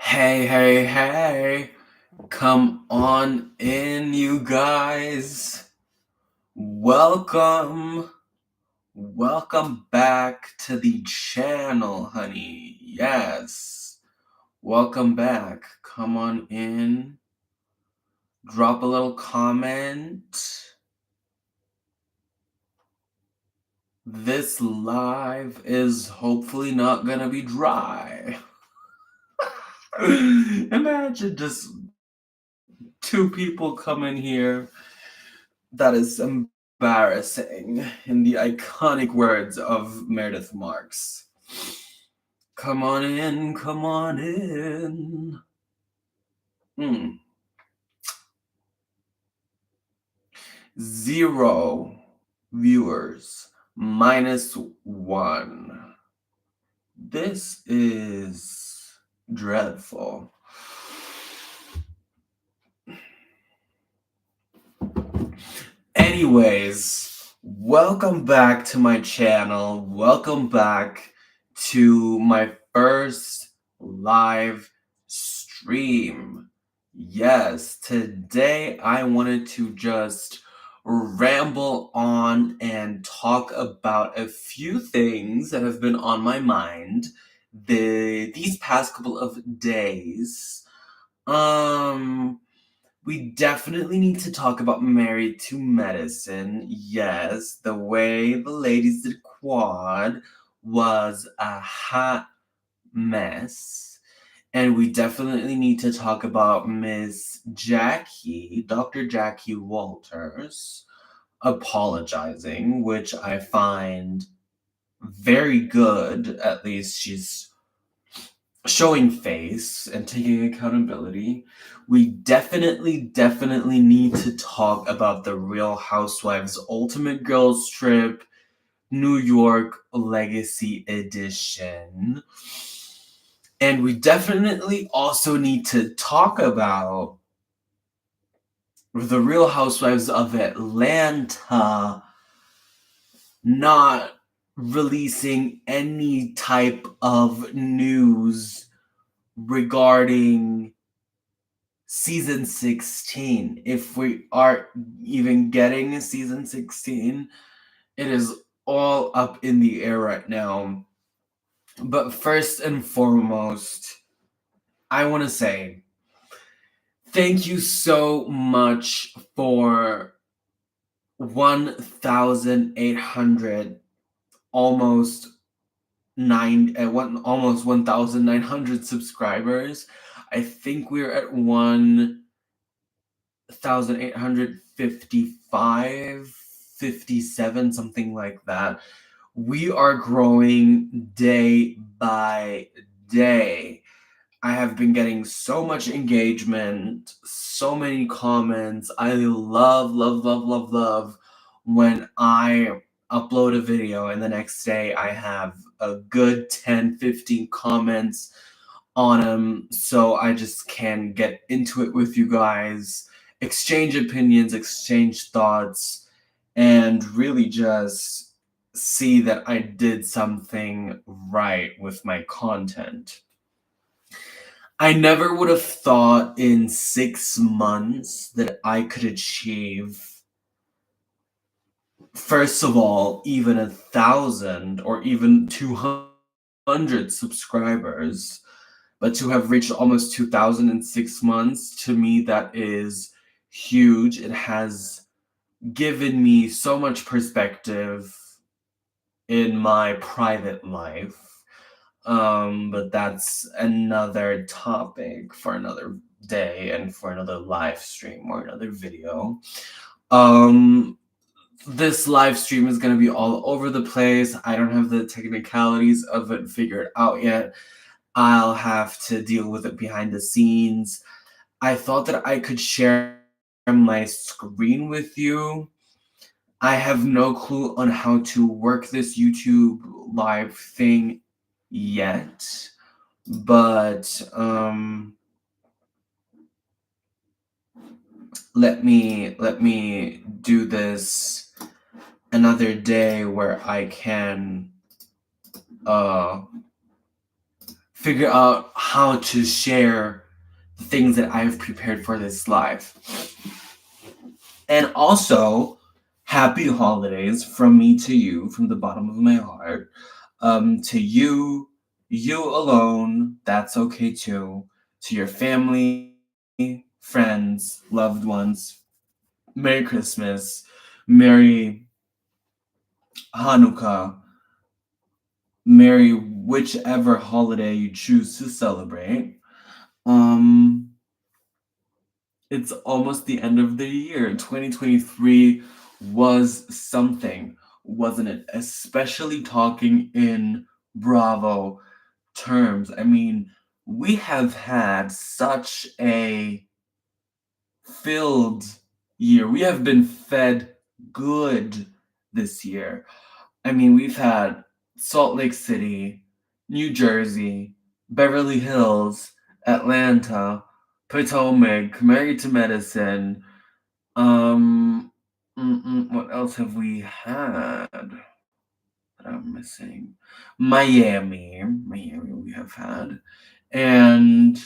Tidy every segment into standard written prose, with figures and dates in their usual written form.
Hey, hey, hey. Come on in, you guys. Welcome. Welcome back to the channel, honey. Yes. Welcome back. Come on in. Drop a little comment. This live is hopefully not gonna be dry. Imagine just two people come in here. That is embarrassing, in the iconic words of Meredith Marks. Come on in, come on in. 0 viewers, -1. This is dreadful. Anyways, welcome back to my channel. Welcome back to my first live stream. Yes, today I wanted to just ramble on and talk about a few things that have been on my mind these past couple of days. We definitely need to talk about Married2Medicine. Yes, the way the ladies did quad was a hot mess. And we definitely need to talk about Miss Jackie, Dr. Jackie Walters, apologizing, which I find very good. At least she's showing face and taking accountability. We definitely need to talk about the Real Housewives Ultimate Girls Trip New York Legacy Edition. And we definitely also need to talk about the Real Housewives of Atlanta not releasing any type of news regarding season 16. If we are even getting a season 16, it is all up in the air right now. But first and foremost, I want to say thank you so much for 1,800, almost 1,900 subscribers. I think we're at 1,855, 57, something like that. We are growing day by day. I have been getting so much engagement, so many comments. I love when I upload a video and the next day I have a good 10, 15 comments on them, so I just can get into it with you guys, exchange opinions, exchange thoughts, and really just see that I did something right with my content. I never would have thought in 6 months that I could achieve, first of all, even 1,000 or even 200 subscribers. But to have reached almost 2,000 in 6 months, to me, that is huge. It has given me so much perspective in my private life. But that's another topic for another day and for another live stream or another video. This live stream is going to be all over the place. I don't have the technicalities of it figured out yet. I'll have to deal with it behind the scenes. I thought that I could share my screen with you. I have no clue on how to work this YouTube live thing yet, but let me do this another day where I can figure out how to share the things that I've prepared for this life. And also, happy holidays from me to you, from the bottom of my heart. To you, you alone, that's okay too. To your family, friends, loved ones, Merry Christmas, Merry Hanukkah, Merry whichever holiday you choose to celebrate. Um, it's almost the end of the year. 2023 was something, wasn't it? Especially talking in Bravo terms. I mean, we have had such a filled year. We have been fed good this year. I mean, we've had Salt Lake City, New Jersey, Beverly Hills, Atlanta, Potomac, Married2Medicine. Um, what else have we had that I'm missing? Miami, we have had, and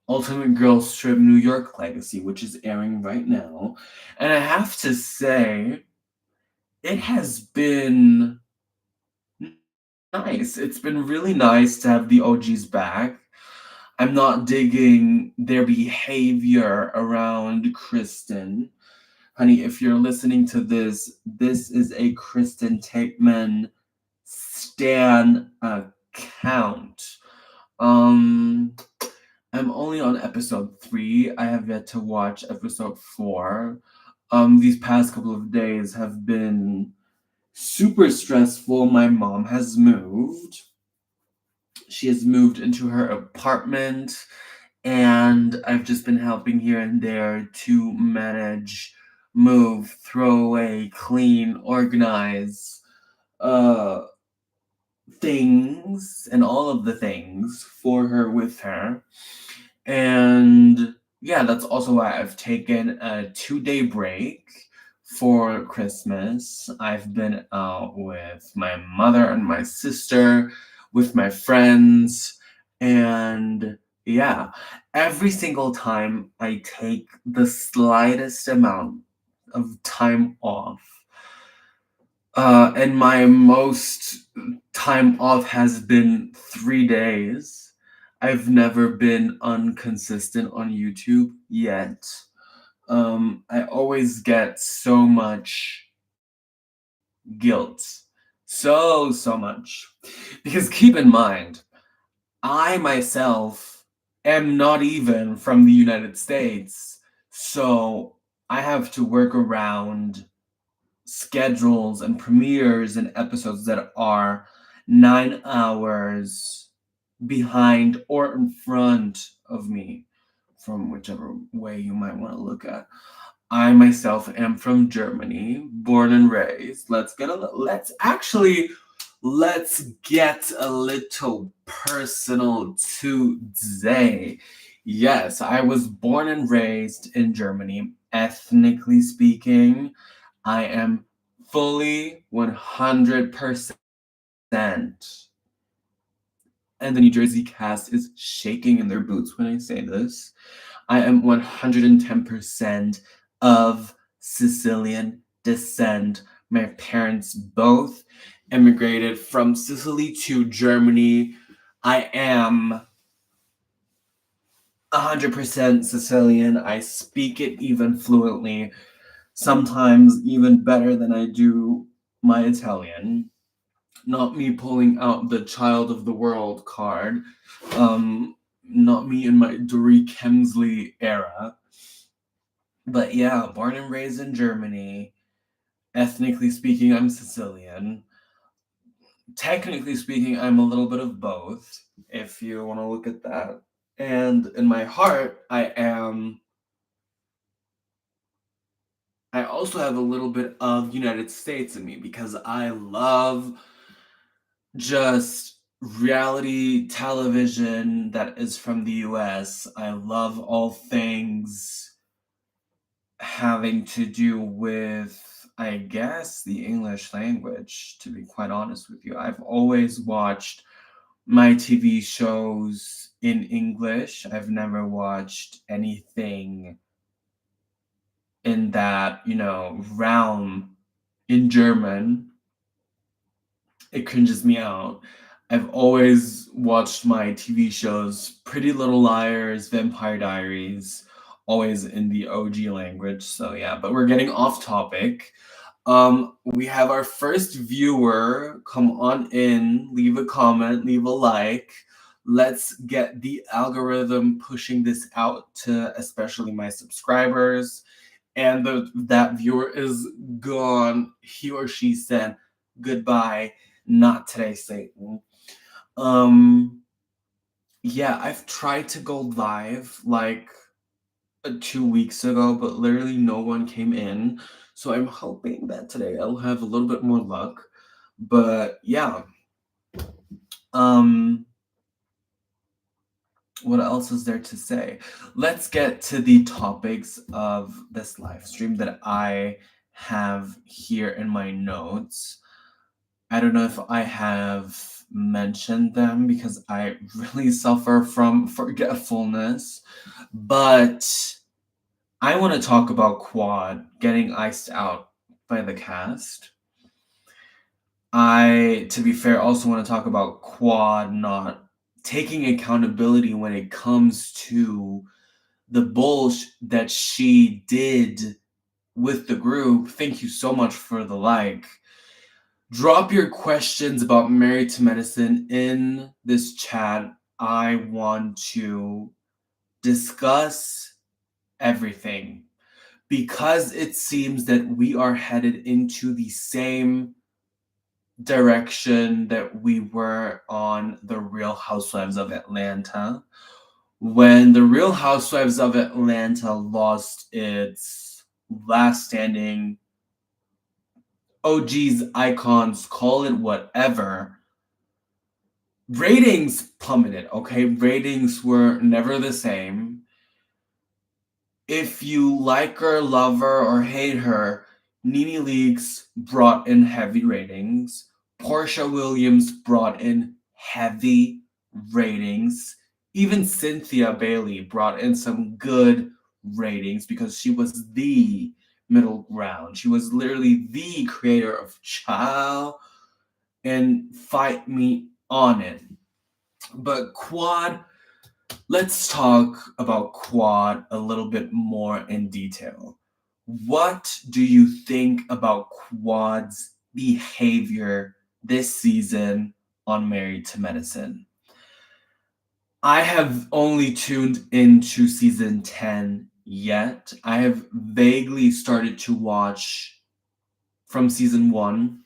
Ultimate Girls Trip New York Legacy, which is airing right now. And I have to say, it has been nice. It's been really nice to have the OGs back. I'm not digging their behavior around Kristen. Honey, if you're listening to this, this is a Kristen Tapeman Stan account. Um, I'm only on episode 3. I have yet to watch episode 4. These past couple of days have been super stressful. My mom has moved. She has moved into her apartment, and I've just been helping here and there to manage, move, throw away, clean, organize, uh, things and all of the things for her with her. And yeah, that's also why I've taken a 2-day break for Christmas. I've been out with my mother and my sister, with my friends, and yeah, every single time I take the slightest amount of time off, and my most time off has been 3 days. I've never been inconsistent on YouTube yet. I always get so much guilt. So much. Because keep in mind, I myself am not even from the United States. So I have to work around schedules and premieres and episodes that are 9 hours behind or in front of me, from whichever way you might want to look at. I myself am from Germany, born and raised. Let's get a little personal today. Yes, I was born and raised in Germany. Ethnically speaking, I am fully 100%. And the New Jersey cast is shaking in their boots when I say this. I am 110% of Sicilian descent. My parents both immigrated from Sicily to Germany. I am 100% Sicilian. I speak it even fluently, sometimes even better than I do my Italian. Not me pulling out the child of the world card. Not me in my Dory Kemsley era. But yeah, born and raised in Germany. Ethnically speaking, I'm Sicilian. Technically speaking, I'm a little bit of both, if you want to look at that. And in my heart, I also have a little bit of United States in me because I love just reality television that is from the US. I love all things having to do with, I guess, the English language, to be quite honest with you. I've always watched my TV shows in English. I've never watched anything in that, realm in German. It cringes me out. I've always watched my TV shows Pretty Little Liars, Vampire Diaries, always in the OG language. So yeah, but we're getting off topic. We have our first viewer. Come on in, leave a comment, leave a like. Let's get the algorithm pushing this out to especially my subscribers. And that viewer is gone. He or she said goodbye. Not today, Satan. Um, yeah, I've tried to go live like 2 weeks ago, but literally no one came in. So I'm hoping that today I'll have a little bit more luck. But yeah. Um, what else is there to say? Let's get to the topics of this live stream that I have here in my notes. I don't know if I have mentioned them because I really suffer from forgetfulness, but I want to talk about Quad getting iced out by the cast. I, to be fair, also want to talk about Quad not taking accountability when it comes to the bullshit that she did with the group. Thank you so much for the like. Drop your questions about Married2Medicine in this chat. I want to discuss everything because it seems that we are headed into the same direction that we were on The Real Housewives of Atlanta. When The Real Housewives of Atlanta lost its last standing OGs, icons, call it whatever, ratings plummeted, okay? Ratings were never the same. If you like her, love her, or hate her, Nene Leakes brought in heavy ratings. Portia Williams brought in heavy ratings. Even Cynthia Bailey brought in some good ratings because she was the middle ground. She was literally the creator of Child and Fight Me on It. But Quad, let's talk about Quad a little bit more in detail. What do you think about Quad's behavior this season on Married2Medicine? I have only tuned into season 10 yet. I have vaguely started to watch from season 1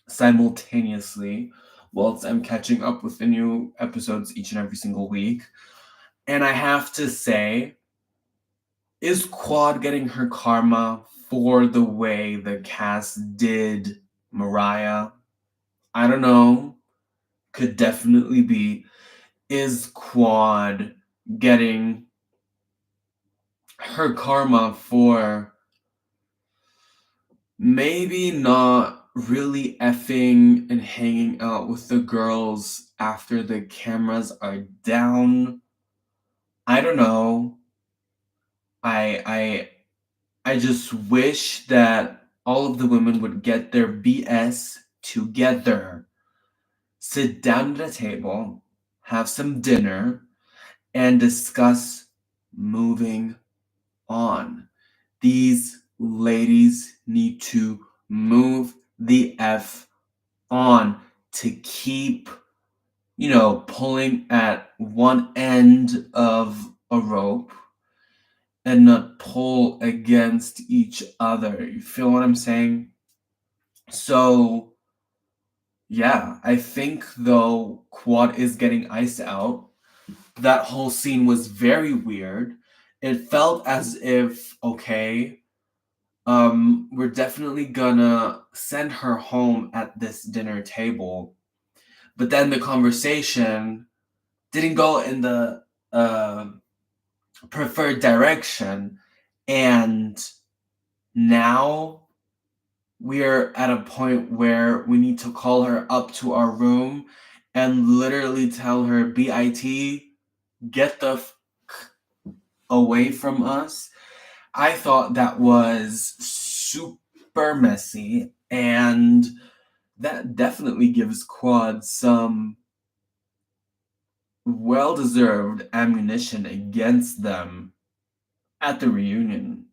simultaneously whilst I'm catching up with the new episodes each and every single week. And I have to say, is Quad getting her karma for the way the cast did Mariah? I don't know. Could definitely be. Is Quad getting her karma for maybe not really effing and hanging out with the girls after the cameras are down? I don't know. I just wish that all of the women would get their BS together, sit down at a table, have some dinner, and discuss moving on. These ladies need to move the F on to keep, pulling at one end of a rope and not pull against each other. You feel what I'm saying? So, yeah, I think though Quad is getting iced out, that whole scene was very weird. It felt as if, okay, we're definitely gonna send her home at this dinner table. But then the conversation didn't go in the preferred direction. And now we're at a point where we need to call her up to our room and literally tell her, BIT, get the away from us. I thought that was super messy, and that definitely gives Quad some well-deserved ammunition against them at the reunion.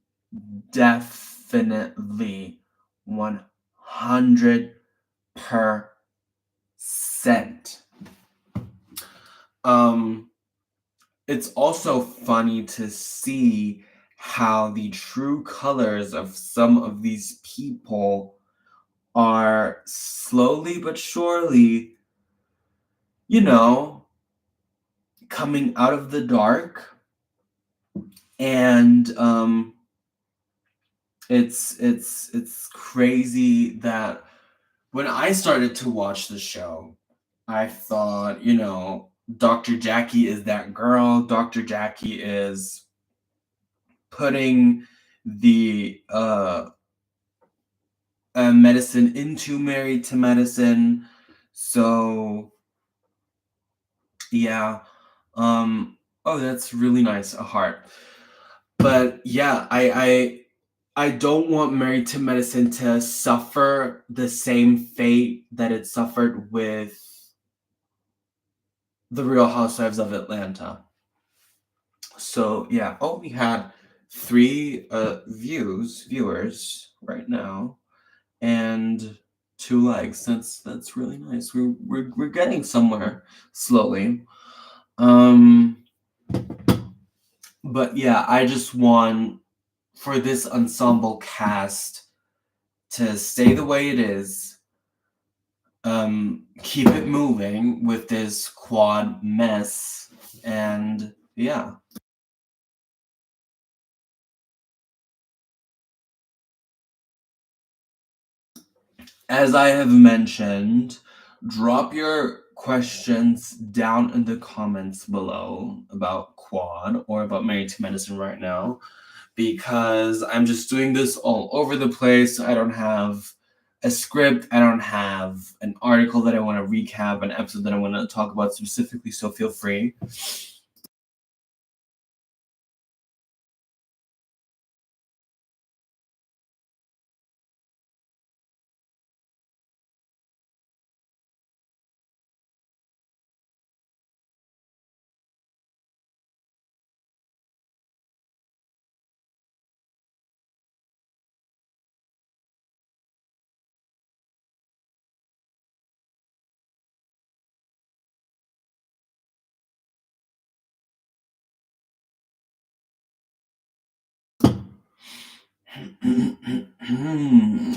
Definitely 100%. Um, it's also funny to see how the true colors of some of these people are slowly but surely, you know, coming out of the dark. And it's crazy that when I started to watch the show, I thought, Dr. Jackie is that girl. Dr. Jackie is putting the medicine into Married to Medicine. So yeah. Oh, that's really nice. A heart. But yeah, I don't want Married to Medicine to suffer the same fate that it suffered with The Real Housewives of Atlanta. So yeah, we had 3 viewers right now, and 2 likes. That's really nice. We're getting somewhere slowly. But yeah, I just want for this ensemble cast to stay the way it is. Keep it moving with this quad mess, and yeah. As I have mentioned, drop your questions down in the comments below about quad or about Married to Medicine right now, because I'm just doing this all over the place. I don't have a script. I don't have an article that I want to recap, an episode that I want to talk about specifically, so feel free.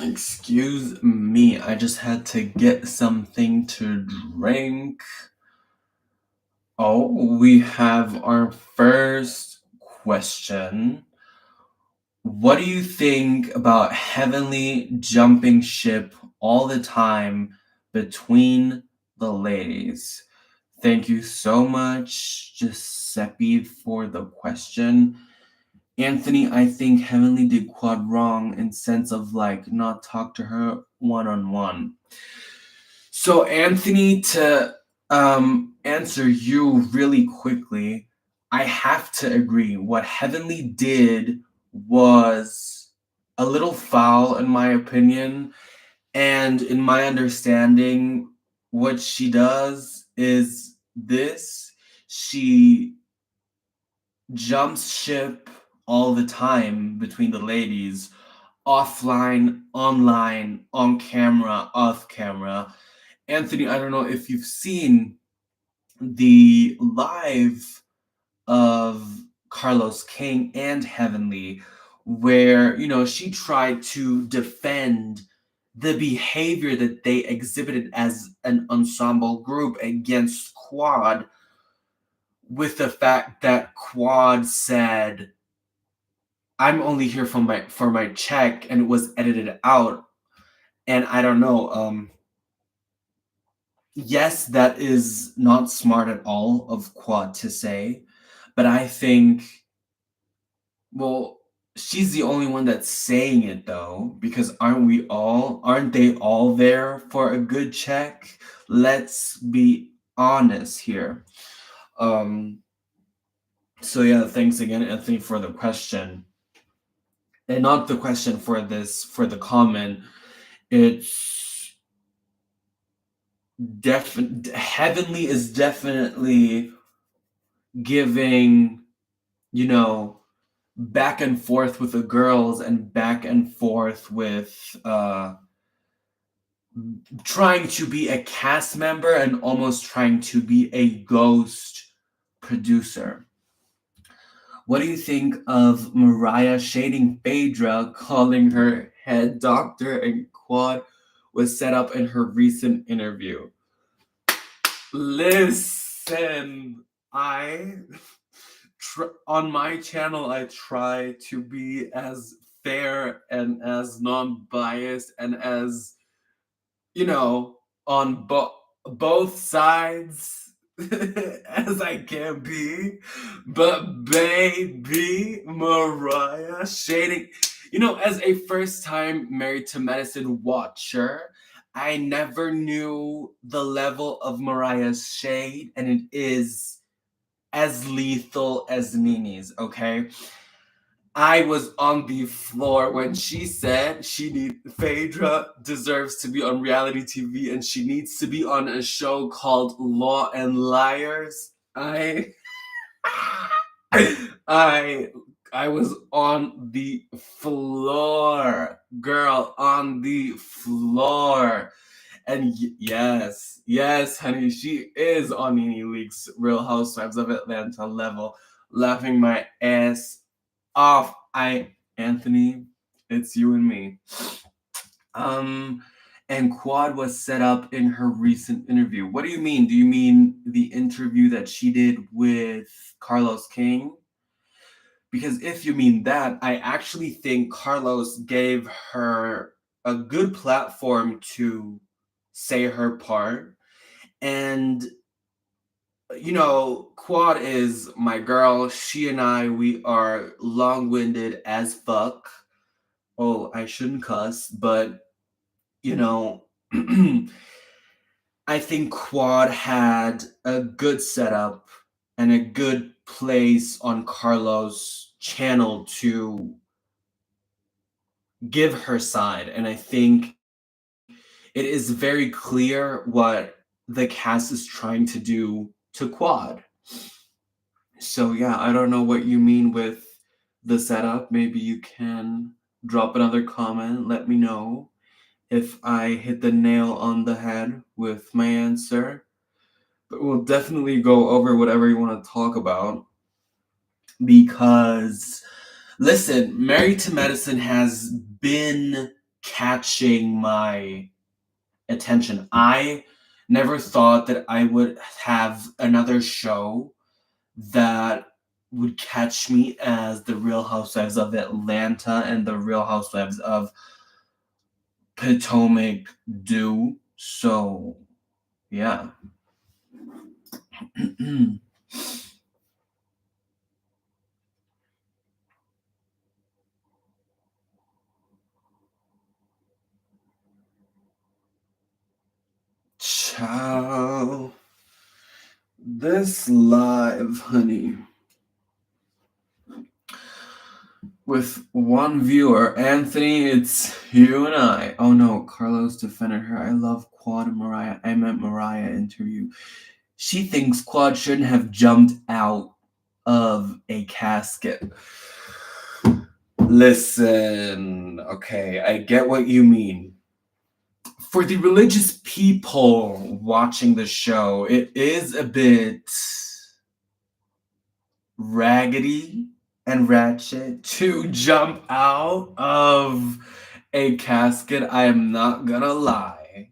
Excuse me, I just had to get something to drink. Oh, we have our first question. What do you think about Heavenly jumping ship all the time between the ladies? Thank you so much, Giuseppe, for the question. Anthony, I think Heavenly did Quad wrong in sense of not talk to her one-on-one. So Anthony, to answer you really quickly, I have to agree. What Heavenly did was a little foul in my opinion, and in my understanding, what she does is this: she jumps ship all the time between the ladies, offline, online, on camera, off camera. Anthony, I don't know if you've seen the live of Carlos King and Heavenly, where, she tried to defend the behavior that they exhibited as an ensemble group against Quad, with the fact that Quad said, I'm only here for my check, and it was edited out. And I don't know, yes, that is not smart at all of Quad to say, but I think, well, she's the only one that's saying it though, because aren't they all there for a good check? Let's be honest here. Um, so yeah, thanks again, Anthony, for the question. And not the question for the comment. It's heavenly is definitely giving, you know, back and forth with the girls and back and forth with trying to be a cast member and almost trying to be a ghost producer. What do you think of Mariah shading Phaedra, calling her head doctor, and Quad was set up in her recent interview? Listen, on my channel, I try to be as fair and as non-biased and as, you know, on both sides as I can be. But baby, Mariah shading, as a first time Married to Medicine watcher, I never knew the level of Mariah's shade, and it is as lethal as Nini's, okay? I was on the floor when she said Phaedra deserves to be on reality TV and she needs to be on a show called Law and Liars. I I was on the floor, girl, on the floor. And yes, honey, she is on Nene Leakes Real Housewives of Atlanta level, laughing my ass off. Anthony, it's you and me. And Quad was set up in her recent interview. What do you mean? Do you mean the interview that she did with Carlos King? Because if you mean that, I actually think Carlos gave her a good platform to say her part. And, Quad is my girl. She and I, we are long winded as fuck. Oh, I shouldn't cuss, but, I think Quad had a good setup and a good place on Carlos' channel to give her side. And I think it is very clear what the cast is trying to do to Quad. So yeah, I don't know what you mean with the setup. Maybe you can drop another comment, let me know if I hit the nail on the head with my answer. But we'll definitely go over whatever you want to talk about. Because, listen, Married to Medicine has been catching my attention. I never thought that I would have another show that would catch me as the Real Housewives of Atlanta and the Real Housewives of Potomac do. So, yeah. Ciao. This live, honey, with one viewer. Anthony, it's you and I. Oh no, Carlos defended her. I love Quad and Mariah. I meant Mariah interview. She thinks Quad shouldn't have jumped out of a casket. Listen, okay, I get what you mean. For the religious people watching the show, it is a bit raggedy and ratchet to jump out of a casket. I am not gonna lie.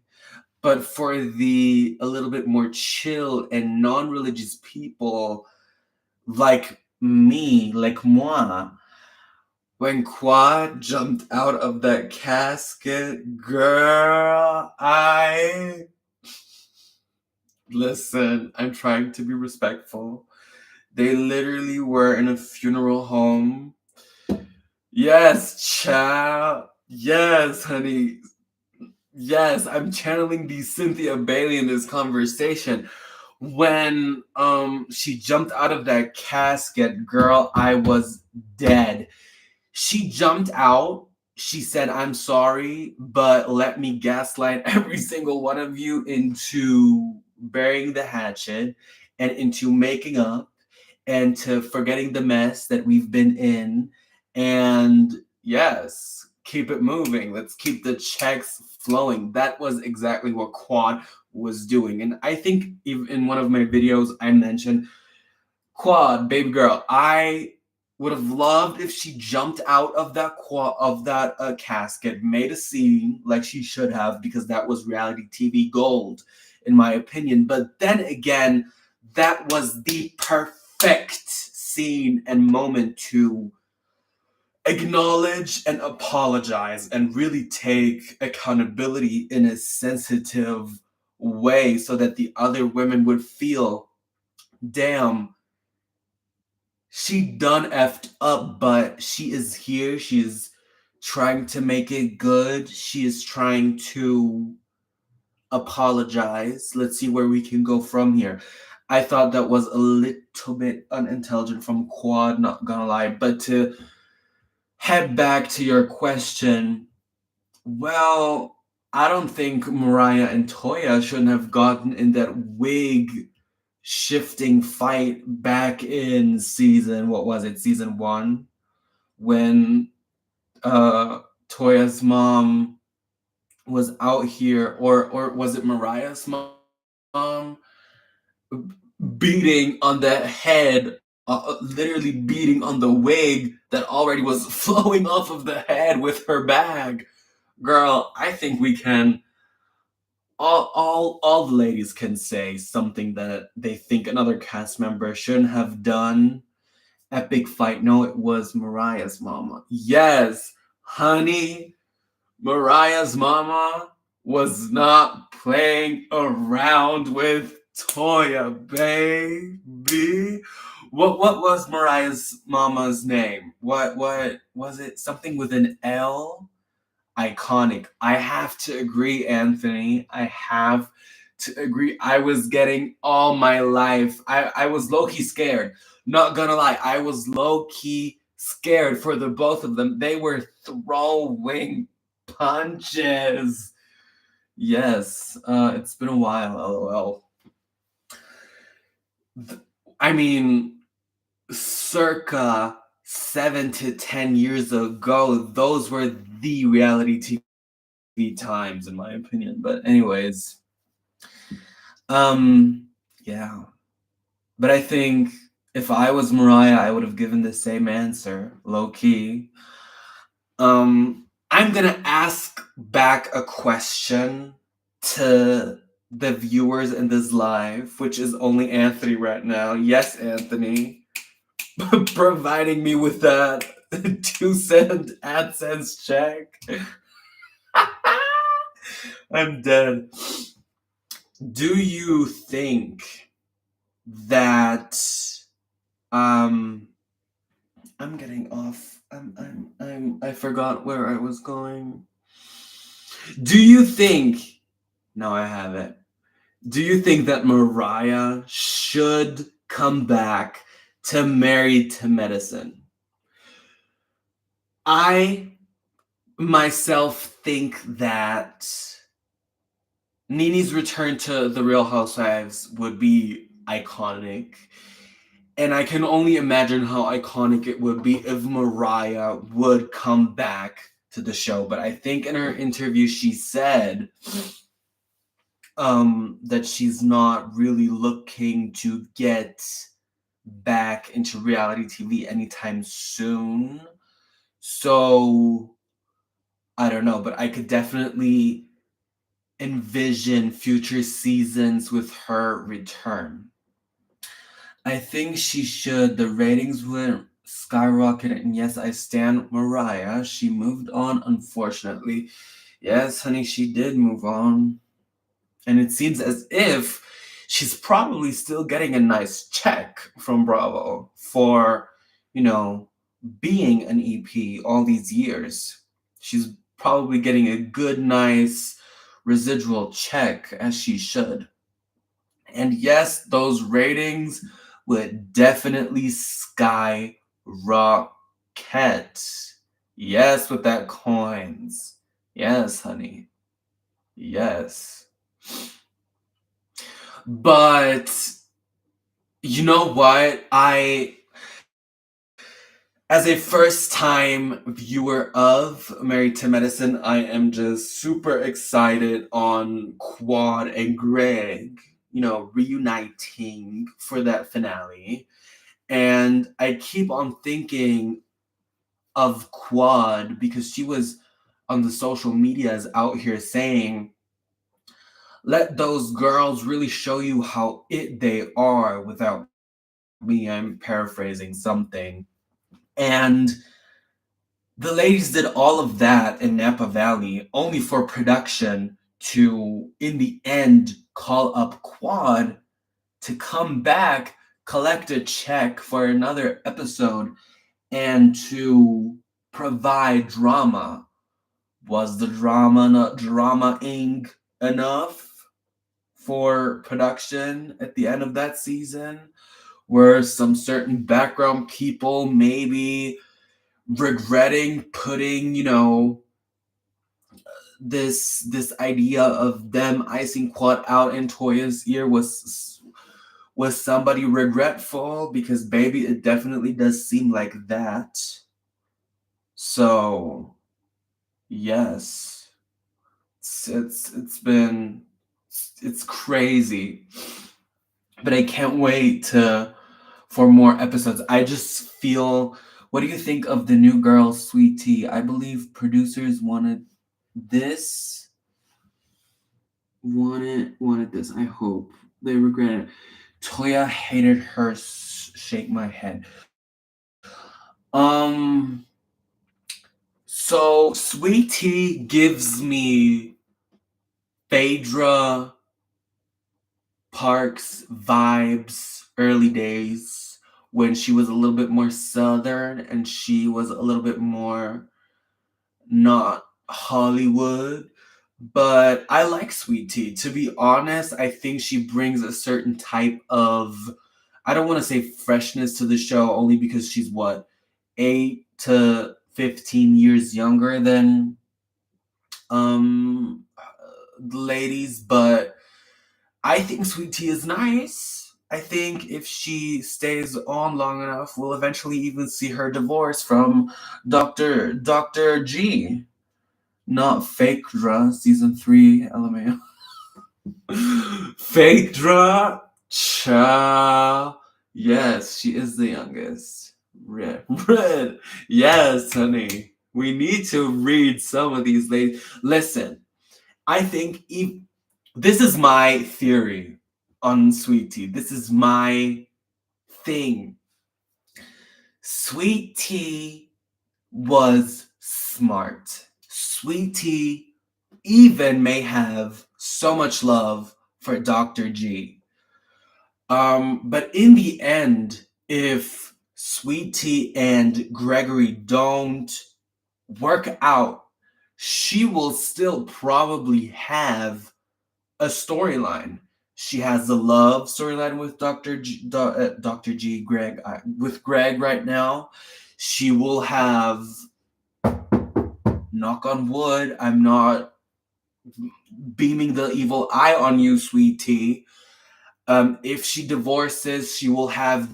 But for the a little bit more chill and non-religious people like me, like moi, when Quad jumped out of that casket, girl, listen, I'm trying to be respectful. They literally were in a funeral home. Yes, child. Yes, honey. Yes, I'm channeling the Cynthia Bailey in this conversation. when she jumped out of that casket, girl, I was dead. She jumped out. She said, "I'm sorry, but let me gaslight every single one of you into burying the hatchet and into making up and to forgetting the mess that we've been in. And yes, keep it moving. Let's keep the checks flowing." That was exactly what Quad was doing. And I think even in one of my videos, I mentioned, Quad, baby girl, I would have loved if she jumped out of that casket, made a scene like she should have, because that was reality TV gold, in my opinion. But then again, that was the perfect scene and moment to acknowledge and apologize and really take accountability in a sensitive way so that the other women would feel, damn, she done effed up, but she is here. She is trying to make it good. She is trying to apologize. Let's see where we can go from here. I thought that was a little bit unintelligent from Quad, not gonna lie. But to head back to your question, well, I don't think Mariah and Toya shouldn't have gotten in that wig shifting fight back in season, what was it, season 1, when uh Toya's mom was out here, or was it Mariah's mom, beating on the head, literally beating on the wig that already was flowing off of the head with her bag. Girl, I think we can, all the ladies can say something that they think another cast member shouldn't have done. Epic fight. No, it was Mariah's mama. Yes, honey, Mariah's mama was not playing around with Toya, baby. What was Mariah's mama's name? What was it? Something with an L? Iconic. I have to agree, Anthony. I have to agree. I was getting all my life. I was low key scared. Not gonna lie, I was low key scared for the both of them. They were throwing punches. Yes, it's been a while, lol. I mean, circa 7 to 10 years ago, those were the reality TV times, in my opinion. But anyways, yeah. But I think if I was Mariah, I would have given the same answer, low key. I'm gonna ask back a question to the viewers in this live, which is only Anthony right now. Yes, Anthony, providing me with that 2 cent AdSense check. I'm dead. Do you think that I'm getting off. I forgot where I was going. Do you think, no, I have it. Do you think that Mariah should come back to Married to Medicine? I myself think that Nini's return to the Real Housewives would be iconic. And I can only imagine how iconic it would be if Mariah would come back to the show. But I think in her interview she said that she's not really looking to get back into reality TV anytime soon. So I don't know, but I could definitely envision future seasons with her return. I think she should. The ratings went skyrocketed, and yes, I stand Mariah. She moved on, unfortunately. Yes, honey, she did move on. And it seems as if she's probably still getting a nice check from Bravo for, you know, being an EP all these years. She's probably getting a good, nice residual check, as she should. And yes, those ratings would definitely skyrocket. Yes, with that coins. Yes, honey. Yes. But you know what? As a first time viewer of Married to Medicine, I am just super excited on Quad and Greg, reuniting for that finale. And I keep on thinking of Quad because she was on the social medias out here saying, let those girls really show you how it they are without me. I'm paraphrasing something. And the ladies did all of that in Napa Valley only for production to, in the end, call up Quad to come back, collect a check for another episode, and to provide drama. Was the drama not drama-ing enough for production at the end of that season? Were some certain background people maybe regretting putting, this idea of them icing Quad out in Toya's ear? Was somebody regretful? Because baby, it definitely does seem like that. So yes, it's crazy, but I can't wait to for more episodes. I just feel. What do you think of the new girl, Sweet Tea? I believe producers this wanted this. I hope they regret it. Toya hated her. Shake my head. So Sweet Tea gives me Phaedra Parks vibes, early days when she was a little bit more southern and she was a little bit more not Hollywood. But I like Sweet Tea. To be honest, I think she brings a certain type of, I don't want to say freshness to the show, only because she's what, 8 to 15 years younger than the ladies, but I think Sweet Tea is nice. I think if she stays on long enough, we'll eventually even see her divorce from Dr. G. Not Fake Dra, season 3, LMAO. Fake Dra, cha. Yes, she is the youngest. Red. Yes, honey. We need to read some of these ladies. Listen, I think this is my theory on Sweet Tea. This is my thing. Sweet Tea was smart. Sweet Tea even may have so much love for Dr. G. But in the end, if Sweet Tea and Gregory don't work out, she will still probably have a storyline. She has the love storyline with Dr. G, Greg, with Greg right now. She will have, knock on wood, I'm not beaming the evil eye on you, Sweet Tea. If she divorces, she will have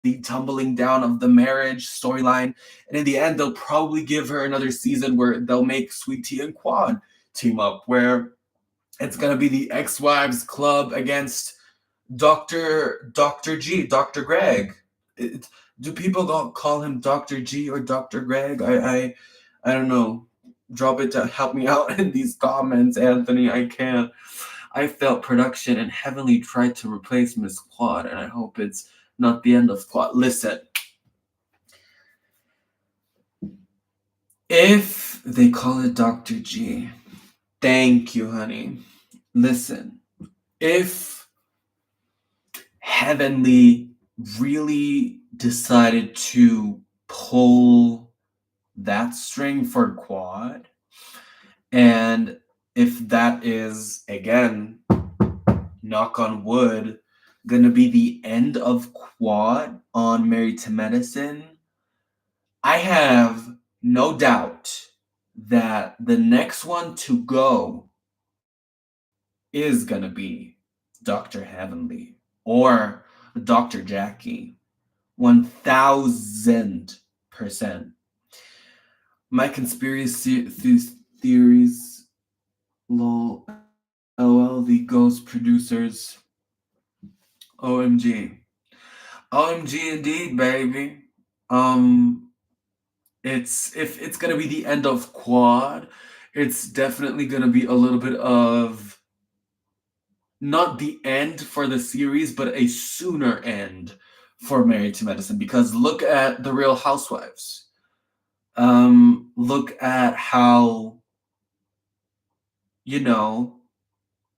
the tumbling down of the marriage storyline. And in the end, they'll probably give her another season where they'll make Sweet Tea and Quad team up, where it's gonna be the ex-wives club against Dr. G, Dr. Greg. Do people call him Dr. G or Dr. Greg? I don't know. Drop it to help me out in these comments, Anthony. I can't. I felt production and heavily tried to replace Miss Quad, and I hope it's not the end of Quad. Listen, if they call it Dr. G, thank you, honey. Listen, if Heavenly really decided to pull that string for Quad, and if that is, again, knock on wood, gonna be the end of Quad on Married to Medicine, I have no doubt that the next one to go is gonna be Dr. Heavenly or Dr. Jackie. 1000%. My conspiracy theories, lol, LL, the ghost producers. OMG. OMG indeed, baby. It's if it's gonna be the end of Quad, it's definitely gonna be a little bit of not the end for the series, but a sooner end for Married to Medicine. Because look at the Real Housewives. Look at how, you know,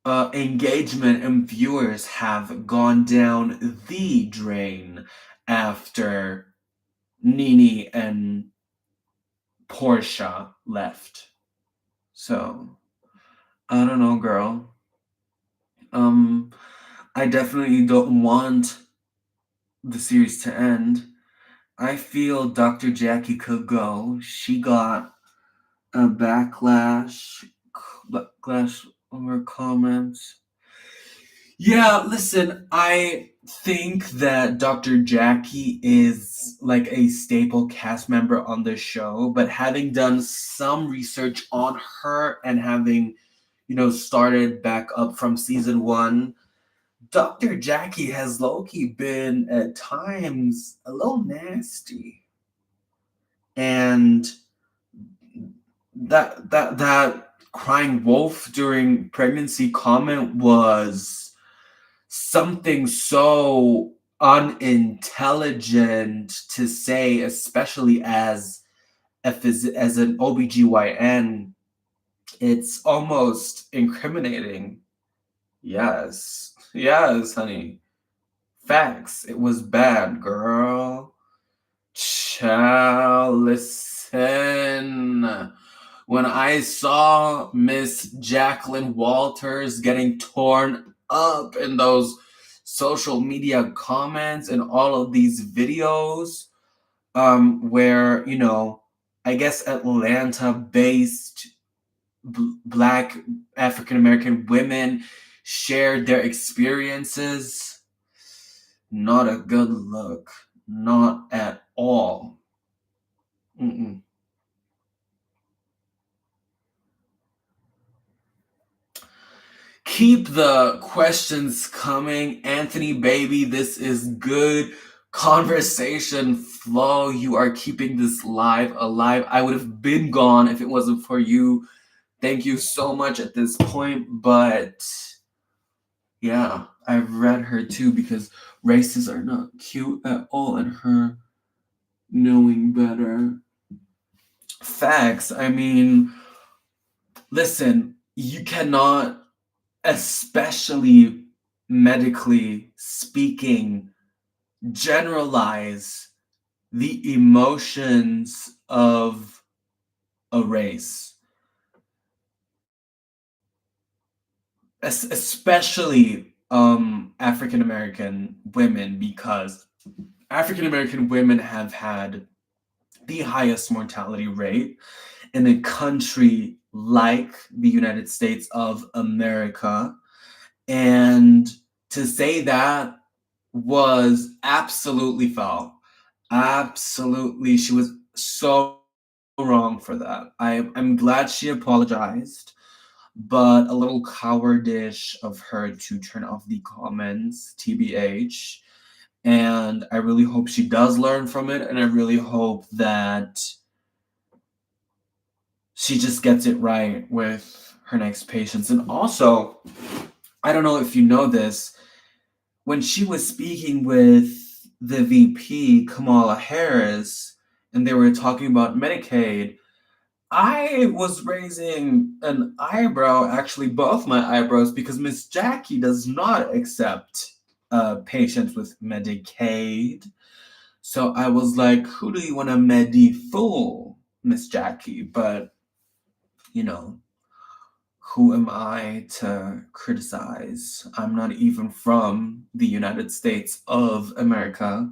engagement and viewers have gone down the drain after Nene and Portia left. So, I don't know, girl. Um, I definitely don't want the series to end. I feel Dr. Jackie could go. She got a backlash over comments. Yeah, listen, I think that Dr. Jackie is like a staple cast member on the show, but having done some research on her and having, started back up from season one, Dr. Jackie has low-key been at times a little nasty. And that crying wolf during pregnancy comment was something so unintelligent to say, especially as as an OBGYN. It's almost incriminating. Yes, honey. Facts. It was bad, girl. Child, listen. When I saw Miss Jacqueline Walters getting torn up in those social media comments and all of these videos, where, I guess Atlanta-based Black African American women shared their experiences, not a good look. Not at all. Mm-mm. Keep the questions coming, Anthony, baby. This is good conversation flow. You are keeping this live alive. I would have been gone if it wasn't for you. Thank you so much at this point. But yeah, I've read her too because races are not cute at all, and her knowing better. Facts. I mean, listen, you cannot, especially medically speaking, generalize the emotions of a race, especially African American women, because African American women have had the highest mortality rate in a country like the United States of America. And to say that was absolutely foul. Absolutely. She was so wrong for that. I'm glad she apologized, but a little cowardice of her to turn off the comments, TBH. And I really hope she does learn from it. And I really hope that she just gets it right with her next patients. And also, I don't know if you know this, when she was speaking with the VP, Kamala Harris, and they were talking about Medicaid, I was raising an eyebrow, actually both my eyebrows, because Miss Jackie does not accept patients with Medicaid. So I was like, who do you want to medi-fool, Miss Jackie? But, you know, Who am I to criticize? I'm not even from the United States of America.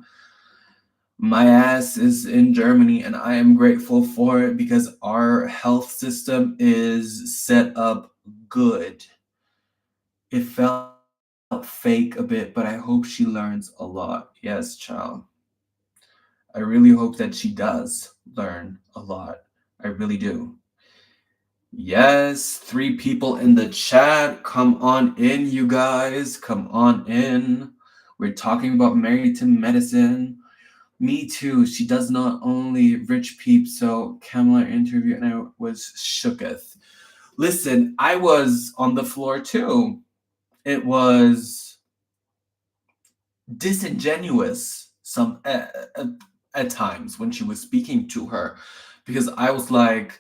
My ass is in Germany, and I am grateful for it because our health system is set up good. It felt fake a bit, but I hope she learns a lot. Yes, child. I really hope that she does learn a lot. I really do. Yes, three people in the chat. Come on in, you guys. Come on in. We're talking about Married to Medicine. Me too. She does not only rich peeps, so Kamala interview, and I was shooketh. Listen, I was on the floor too. It was disingenuous at times when she was speaking to her, because I was like,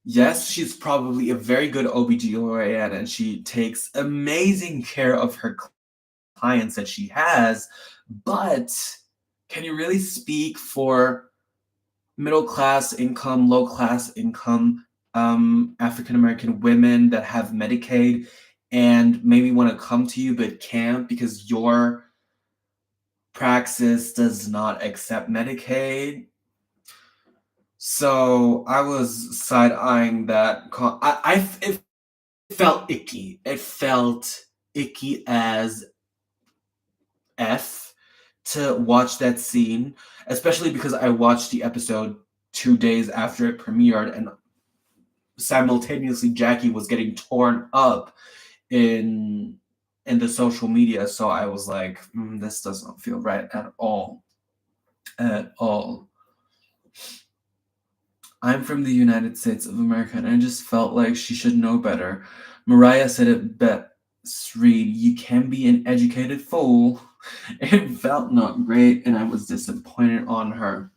yes, she's probably a very good OBGYN and she takes amazing care of her clients that she has, but can you really speak for middle class income, low class income African American women that have Medicaid and maybe want to come to you but can't because your praxis does not accept Medicaid? So I was side eyeing that. It felt icky. It felt icky as F to watch that scene, especially because I watched the episode 2 days after it premiered, and simultaneously Jackie was getting torn up in the social media. So I was like, this doesn't feel right at all, at all. I'm from the United States of America, and I just felt like she should know better. Mariah said it best, Reed, you can be an educated fool. It felt not great, and I was disappointed on her.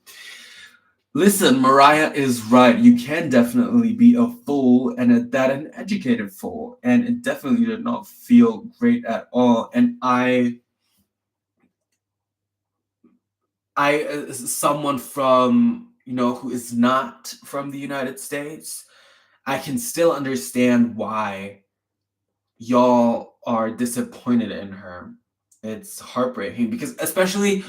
Listen, Mariah is right. You can definitely be a fool, and at that, an educated fool. And it definitely did not feel great at all. And someone from, who is not from the United States, I can still understand why y'all are disappointed in her. It's heartbreaking because, especially,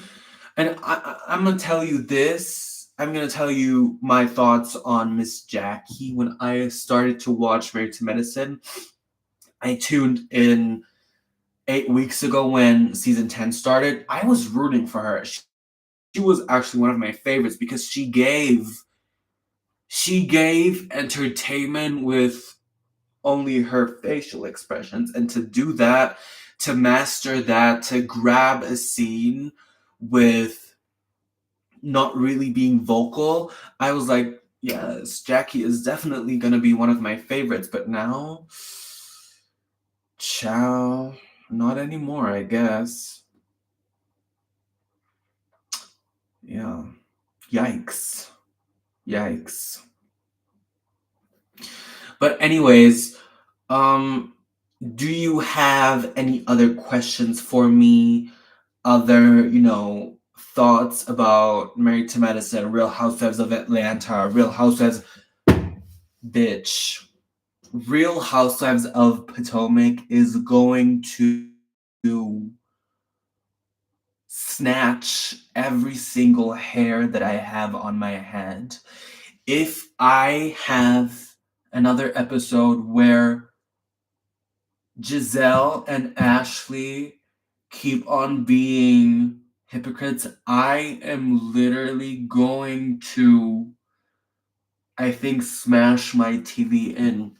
and I'm gonna tell you this. I'm gonna tell you my thoughts on Miss Jackie. When I started to watch Married to Medicine, I tuned in 8 weeks ago when season 10 started. I was rooting for her. She was actually one of my favorites because she gave entertainment with only her facial expressions, and to do that, to master that, to grab a scene with not really being vocal, I was like, yes, Jackie is definitely gonna be one of my favorites. But now, ciao, not anymore, I guess. Yeah, yikes. But anyways, um do you have any other questions for me? Other, thoughts about Married to Medicine, Real Housewives of Atlanta, Real Housewives, bitch. Real Housewives of Potomac is going to snatch every single hair that I have on my head. If I have another episode where Giselle and Ashley keep on being hypocrites, I am literally going to, I think, smash my TV in.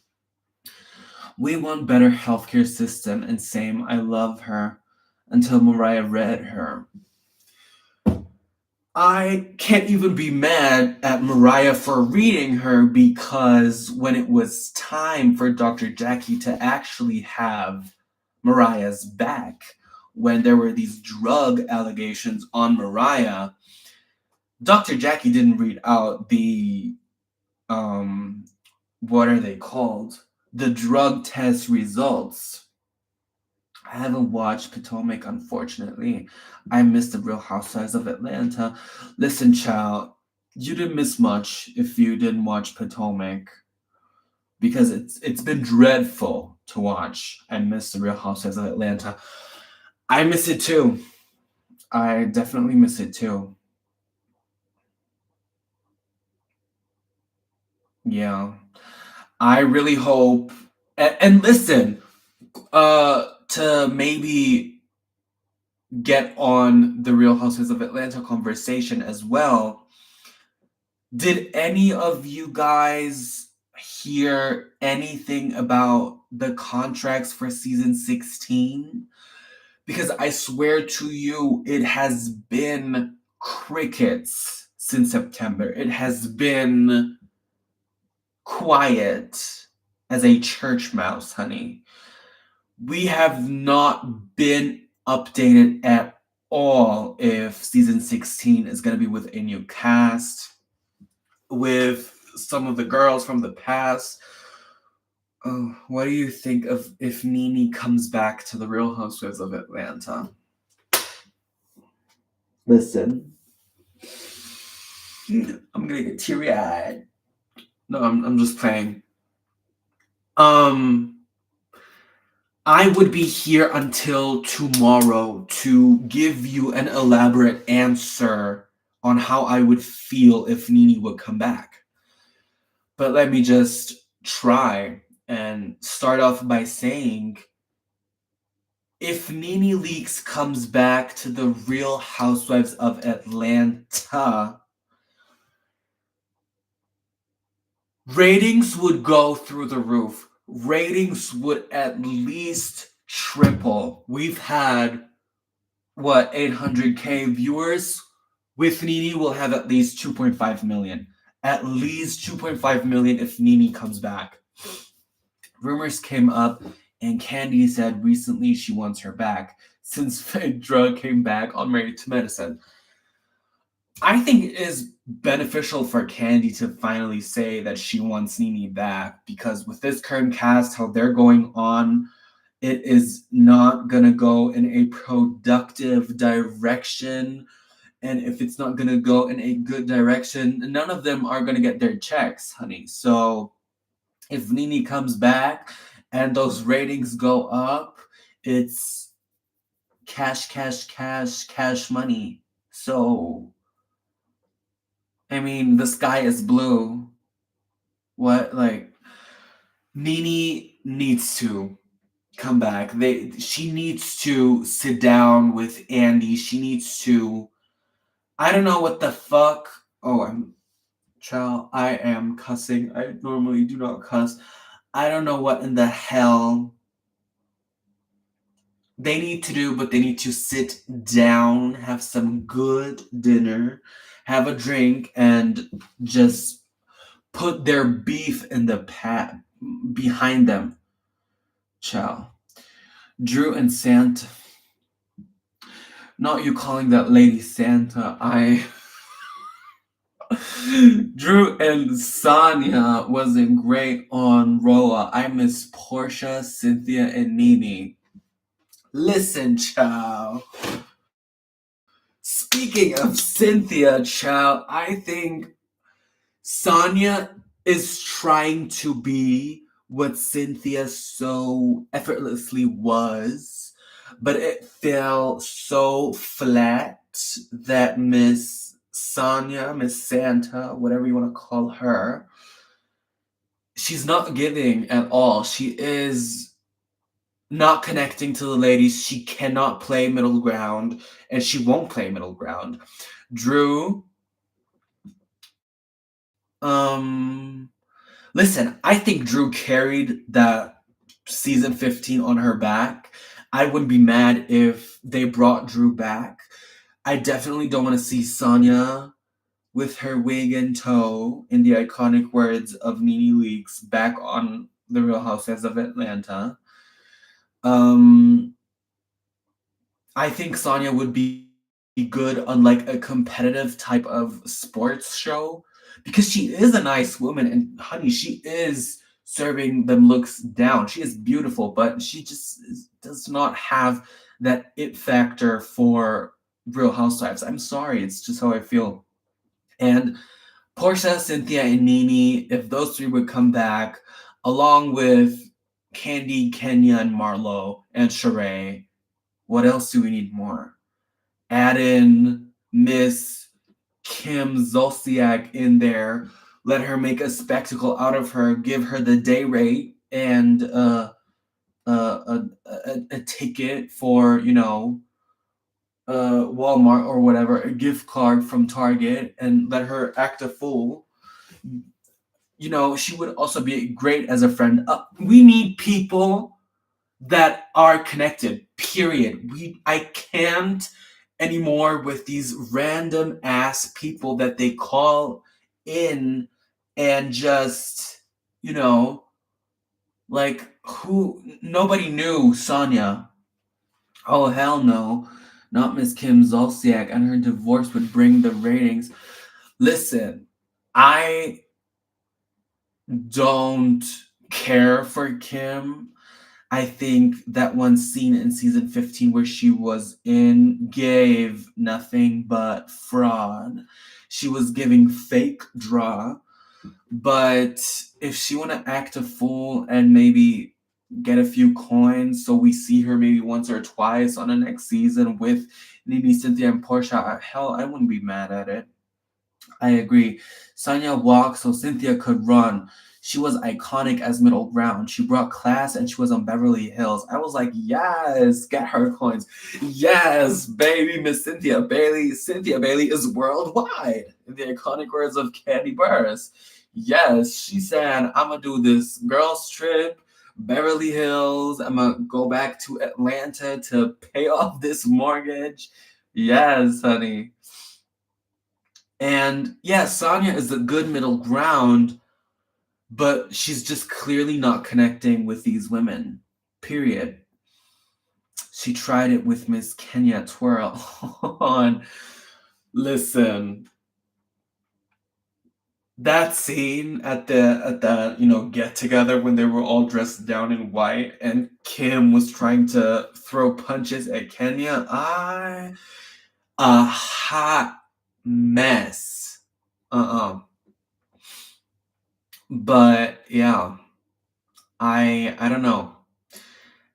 We want better healthcare system, and same, I love her until Mariah read her. I can't even be mad at Mariah for reading her, because when it was time for Dr. Jackie to actually have Mariah's back, when there were these drug allegations on Mariah, Dr. Jackie didn't read out the, what are they called? The drug test results. I haven't watched Potomac, unfortunately. I missed the Real Housewives of Atlanta. Listen, child, you didn't miss much if you didn't watch Potomac. because it's been dreadful to watch. I miss the Real Housewives of Atlanta. I miss it too. I definitely miss it too. Yeah. I really hope and listen, to maybe get on the Real Housewives of Atlanta conversation as well. Did any of you guys hear anything about the contracts for season 16? Because I swear to you, it has been crickets since September. It has been quiet as a church mouse, honey. We have not been updated at all if season 16 is going to be with a new cast, with some of the girls from the past. Oh, what do you think of if Nene comes back to the Real Housewives of Atlanta? Listen, I'm gonna get teary eyed. No, I'm just playing. Um, I would be here until tomorrow to give you an elaborate answer on how I would feel if Nene would come back. But let me just try and start off by saying if Nene Leakes comes back to the Real Housewives of Atlanta, ratings would go through the roof. Ratings would at least triple. We've had, 800K viewers? With Nene, we'll have at least 2.5 million. At least 2.5 million if Nene comes back. Rumors came up, and Candy said recently she wants her back since Phaedra came back on Married2Medicine. I think it is beneficial for Candy to finally say that she wants Nene back, because with this current cast, how they're going on, it is not going to go in a productive direction. And if it's not going to go in a good direction, none of them are going to get their checks, honey. So if Nene comes back and those ratings go up, it's cash, cash, cash, cash money. So, I mean, the sky is blue. What, like, Nene needs to come back. She needs to sit down with Andy. She needs to, I don't know what the fuck. Oh, child, I am cussing. I normally do not cuss. I don't know what in the hell they need to do, but they need to sit down, have some good dinner, have a drink, and just put their beef in the behind them. Child. Drew and Santa. Not you calling that lady Santa. Drew and Sonia wasn't great on Roa. I miss Portia, Cynthia, and Nene. Listen, child. Speaking of Cynthia, child, I think Sonia is trying to be what Cynthia so effortlessly was, but it fell so flat that Miss Sonia, Miss Santa, whatever you want to call her, she's not giving at all. She is not connecting to the ladies. She cannot play middle ground, and she won't play middle ground. Drew, listen, I think Drew carried that season 15 on her back. I wouldn't be mad if they brought Drew back. I definitely don't want to see Sonia with her wig in tow, in the iconic words of Nene Leakes, back on The Real Housewives of Atlanta. I think Sonia would be good on like a competitive type of sports show, because she is a nice woman, and honey, she is serving them looks down. She is beautiful, but she just does not have that it factor for Real Housewives. I'm sorry, it's just how I feel. And Portia, Cynthia, and Nene, if those three would come back, along with Candy, Kenya, and Marlo, and Sheree. What else do we need more? Add in Miss Kim Zolciak in there. Let her make a spectacle out of her. Give her the day rate and a ticket for, Walmart or whatever, a gift card from Target, and let her act a fool. She would also be great as a friend. We need people that are connected. Period. I can't anymore with these random ass people that they call in and just, like, who nobody knew Sonia. Oh hell no. Not Miss Kim Zolciak, and her divorce would bring the ratings. Listen, I don't care for Kim. I think that one scene in season 15 where she was in gave nothing but fraud. She was giving fake draw. But if she want to act a fool and maybe get a few coins so we see her maybe once or twice on the next season with Nene, Cynthia, and Portia, hell, I wouldn't be mad at it. I agree. Sonia walked so Cynthia could run. She was iconic as middle ground. She brought class and she was on Beverly Hills. I was like, yes, get her coins. Yes, baby, Miss Cynthia Bailey. Cynthia Bailey is worldwide. In the iconic words of Candy Burris. Yes, she said, I'm going to do this girls trip, Beverly Hills. I'm going to go back to Atlanta to pay off this mortgage. Yes, honey. And yeah, Sonia is a good middle ground, but she's just clearly not connecting with these women. Period. She tried it with Miss Kenya Twirl. On. Listen. That scene at the get together when they were all dressed down in white and Kim was trying to throw punches at Kenya. A hot mess. But yeah, I don't know.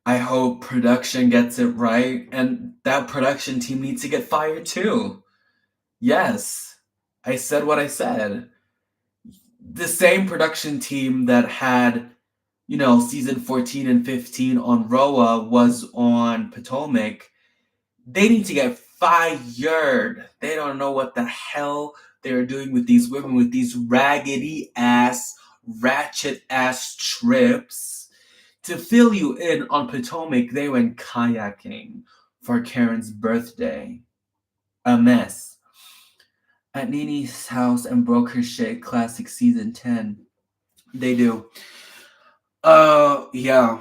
I hope production gets it right, and that production team needs to get fired too. Yes, I said what I said. The same production team that had, season 14 and 15 on Roa was on Potomac. They need to get fired. They don't know what the hell they're doing with these women with these raggedy ass, ratchet ass trips. To fill you in on Potomac, they went kayaking for Karen's birthday. A mess. At Nene's house and broke her shit, classic season 10. They do. Yeah.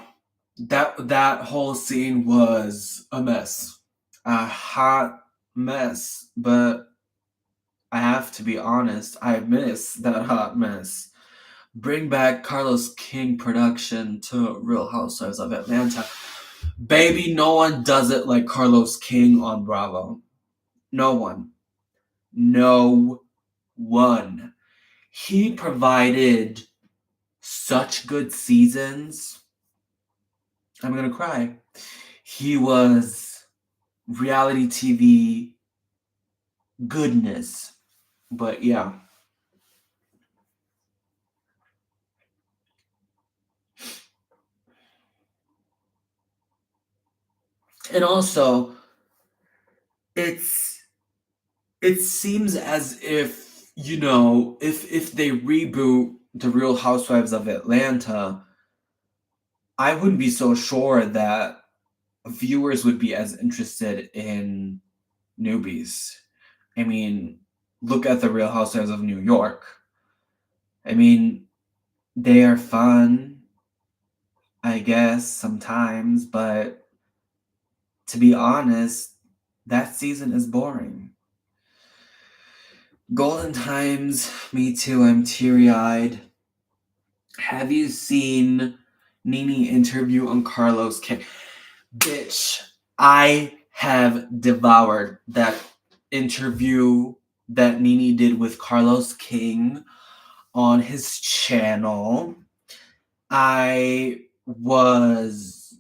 That whole scene was a mess. A hot mess. But I have to be honest, I miss that hot mess. Bring back Carlos King production to Real Housewives of Atlanta. Baby, no one does it like Carlos King on Bravo. No one. No one. He provided such good seasons. I'm gonna cry. He was reality TV goodness. But yeah. And also, it seems as if, if they reboot The Real Housewives of Atlanta, I wouldn't be so sure that viewers would be as interested in newbies. I mean, look at The Real Housewives of New York. I mean, they are fun, I guess, sometimes, but to be honest, that season is boring. Golden Times, me too, I'm teary-eyed. Have you seen Nene interview on Carlos King? Bitch, I have devoured that interview that Nene did with Carlos King on his channel. I was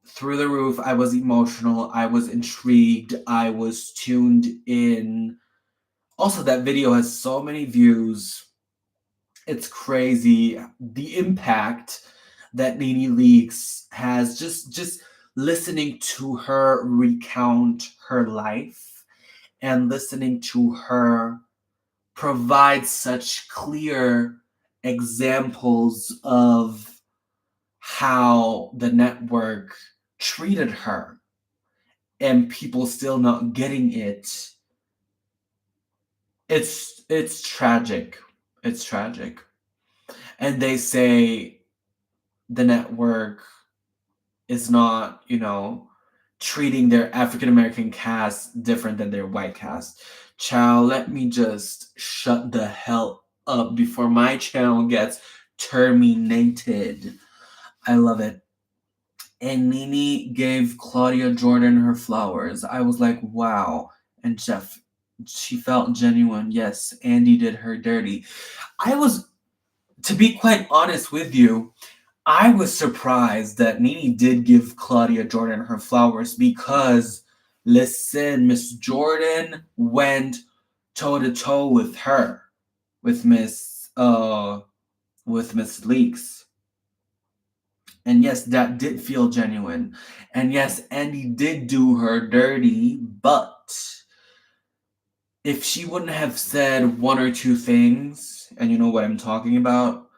through the roof. I was emotional. I was intrigued. I was tuned in. Also, that video has so many views. It's crazy the impact that Nene Leakes has, just listening to her recount her life and listening to her provide such clear examples of how the network treated her and people still not getting it. It's tragic. It's tragic. And they say the network is not, treating their African American cast different than their white cast. Child, let me just shut the hell up before my channel gets terminated. I love it. And Nene gave Claudia Jordan her flowers. I was like, wow. And Jeff, she felt genuine. Yes, Andy did her dirty. I was, to be quite honest with you, I was surprised that Nene did give Claudia Jordan her flowers because, listen, Miss Jordan went toe to toe with her, with Miss Leaks. And yes, that did feel genuine. And yes, Andy did do her dirty, but if she wouldn't have said one or two things, and you know what I'm talking about,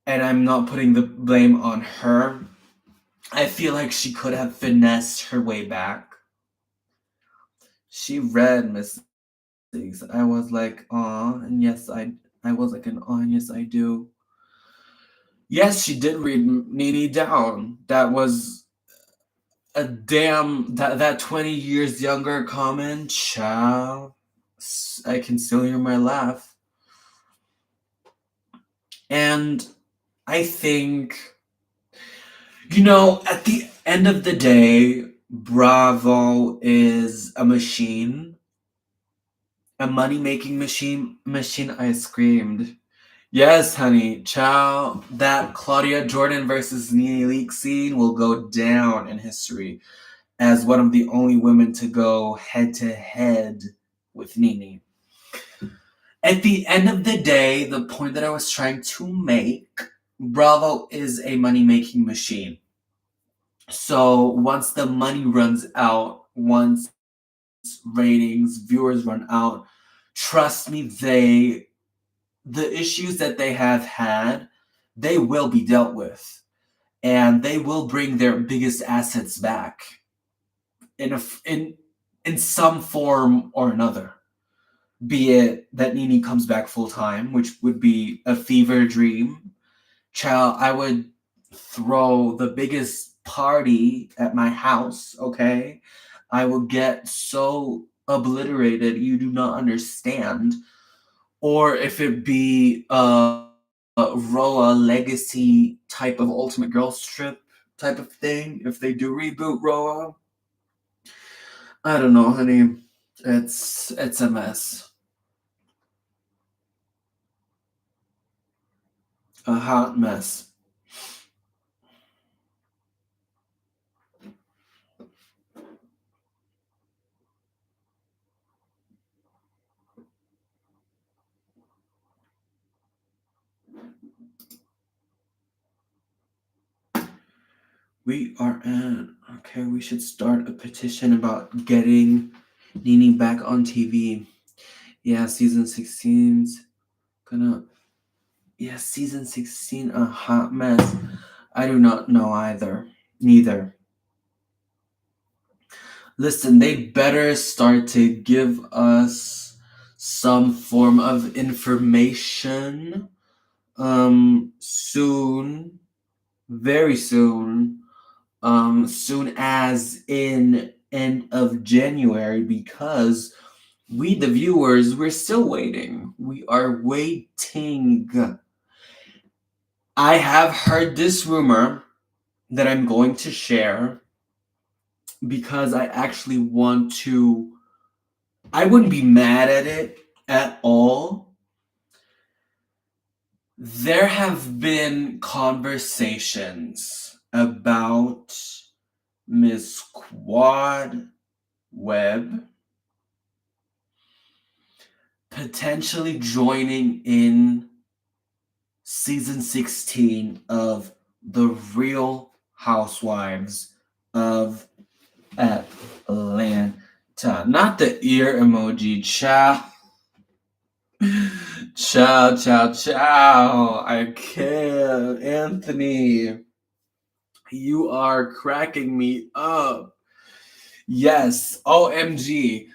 and I'm not putting the blame on her, I feel like she could have finessed her way back. She read Miss Leaks. I was like, aw, and yes, I was like an aw, and yes, I do. Yes, she did read Nene down. That was a damn that 20 years younger comment, child. I can still hear my laugh. And I think, at the end of the day, Bravo is a machine, a money-making machine. I screamed. Yes, honey, ciao. That Claudia Jordan versus Nene Leakes scene will go down in history as one of the only women to go head to head with Nene. At the end of the day, the point that I was trying to make, Bravo is a money-making machine. So once the money runs out, once ratings, viewers run out, trust me, the issues that they have had, they will be dealt with. And they will bring their biggest assets back in some form or another. Be it that Nene comes back full time, which would be a fever dream. Child, I would throw the biggest party at my house, okay? I will get so obliterated you do not understand. Or if it be a Roa legacy type of Ultimate Girls Trip type of thing, if they do reboot Roa, I don't know, honey. It's a mess. A hot mess. We are in. Okay, we should start a petition about getting Nene back on TV. Yeah, season 16's gonna. Yeah, season 16, a hot mess. I do not know either. Neither. Listen, they better start to give us some form of information soon, very soon, soon as in end of January, because we the viewers, we're still waiting. We are waiting. I have heard this rumor that I'm going to share because I actually want to. I wouldn't be mad at it at all. There have been conversations about Miss Quad Webb potentially joining in season 16 of The Real Housewives of Atlanta. Not the ear emoji, ciao. Ciao, ciao, ciao. I can't. Anthony, you are cracking me up. Yes, OMG.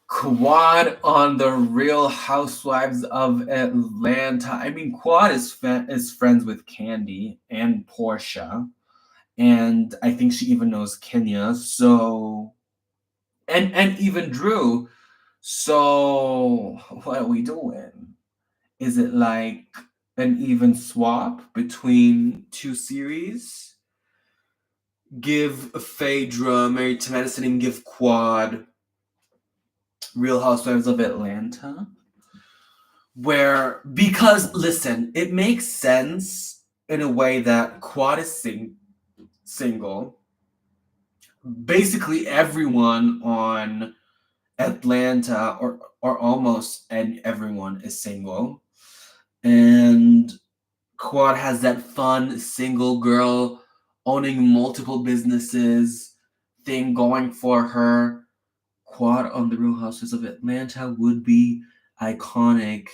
Quad on the Real Housewives of Atlanta. I mean, Quad is friends with Candy and Portia, and I think she even knows Kenya. So, and even Drew. So, what are we doing? Is it like an even swap between two series? Give Phaedra Married to Medicine and give Quad Real Housewives of Atlanta? Where, because listen, it makes sense in a way that Quad is single. Basically, everyone on Atlanta, or almost everyone, is single. And Quad has that fun single girl owning multiple businesses thing going for her. Quad on the Real Houses of Atlanta would be iconic.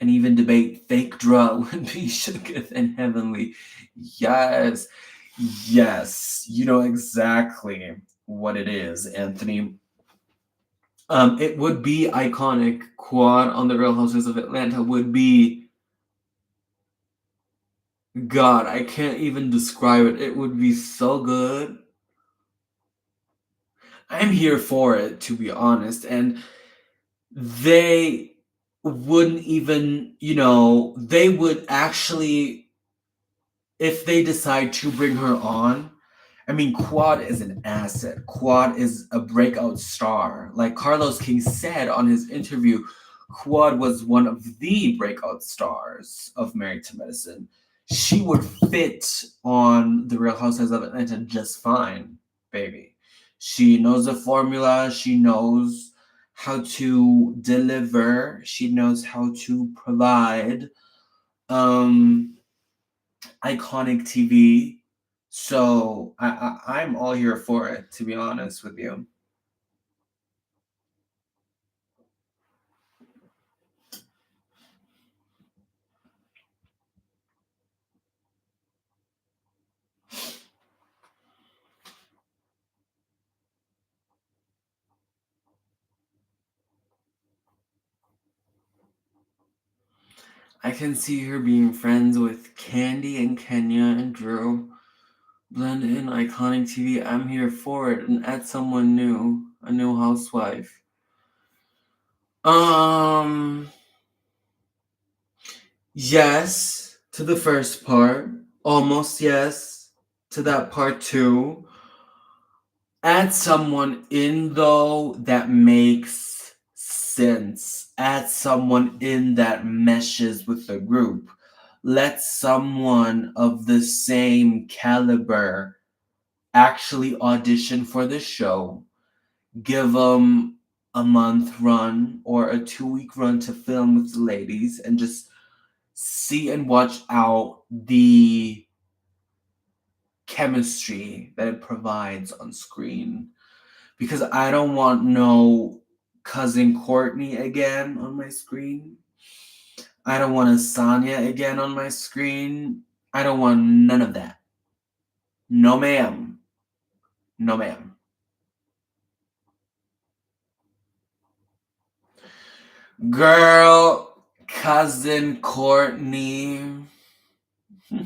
And even debate fake draw would be Shooketh and Heavenly. Yes. Yes. You know exactly what it is, Anthony. It would be iconic. Quad on the Real Houses of Atlanta would be, God, I can't even describe it. It would be so good. I'm here for it, to be honest. And they wouldn't even, they would actually, if they decide to bring her on, I mean, Quad is an asset. Quad is a breakout star. Like Carlos King said on his interview, Quad was one of the breakout stars of Married to Medicine. She would fit on The Real Housewives of Atlanta just fine, baby. She knows the formula. She knows how to deliver. She knows how to provide iconic TV. So I'm all here for it, to be honest with you. I can see her being friends with Candy and Kenya and Drew. Blend in iconic TV. I'm here for it, and add someone new, a new housewife. Um, yes to the first part. Almost yes to that part too. Add someone in though that makes sense. Add someone in that meshes with the group. Let someone of the same caliber actually audition for the show. Give them a month run or a 2-week run to film with the ladies and just see and watch out the chemistry that it provides on screen. Because I don't want no cousin Courtney again on my screen. I don't want a Sonia again on my screen. I don't want none of that. No, ma'am. No, ma'am. Girl, cousin Courtney. I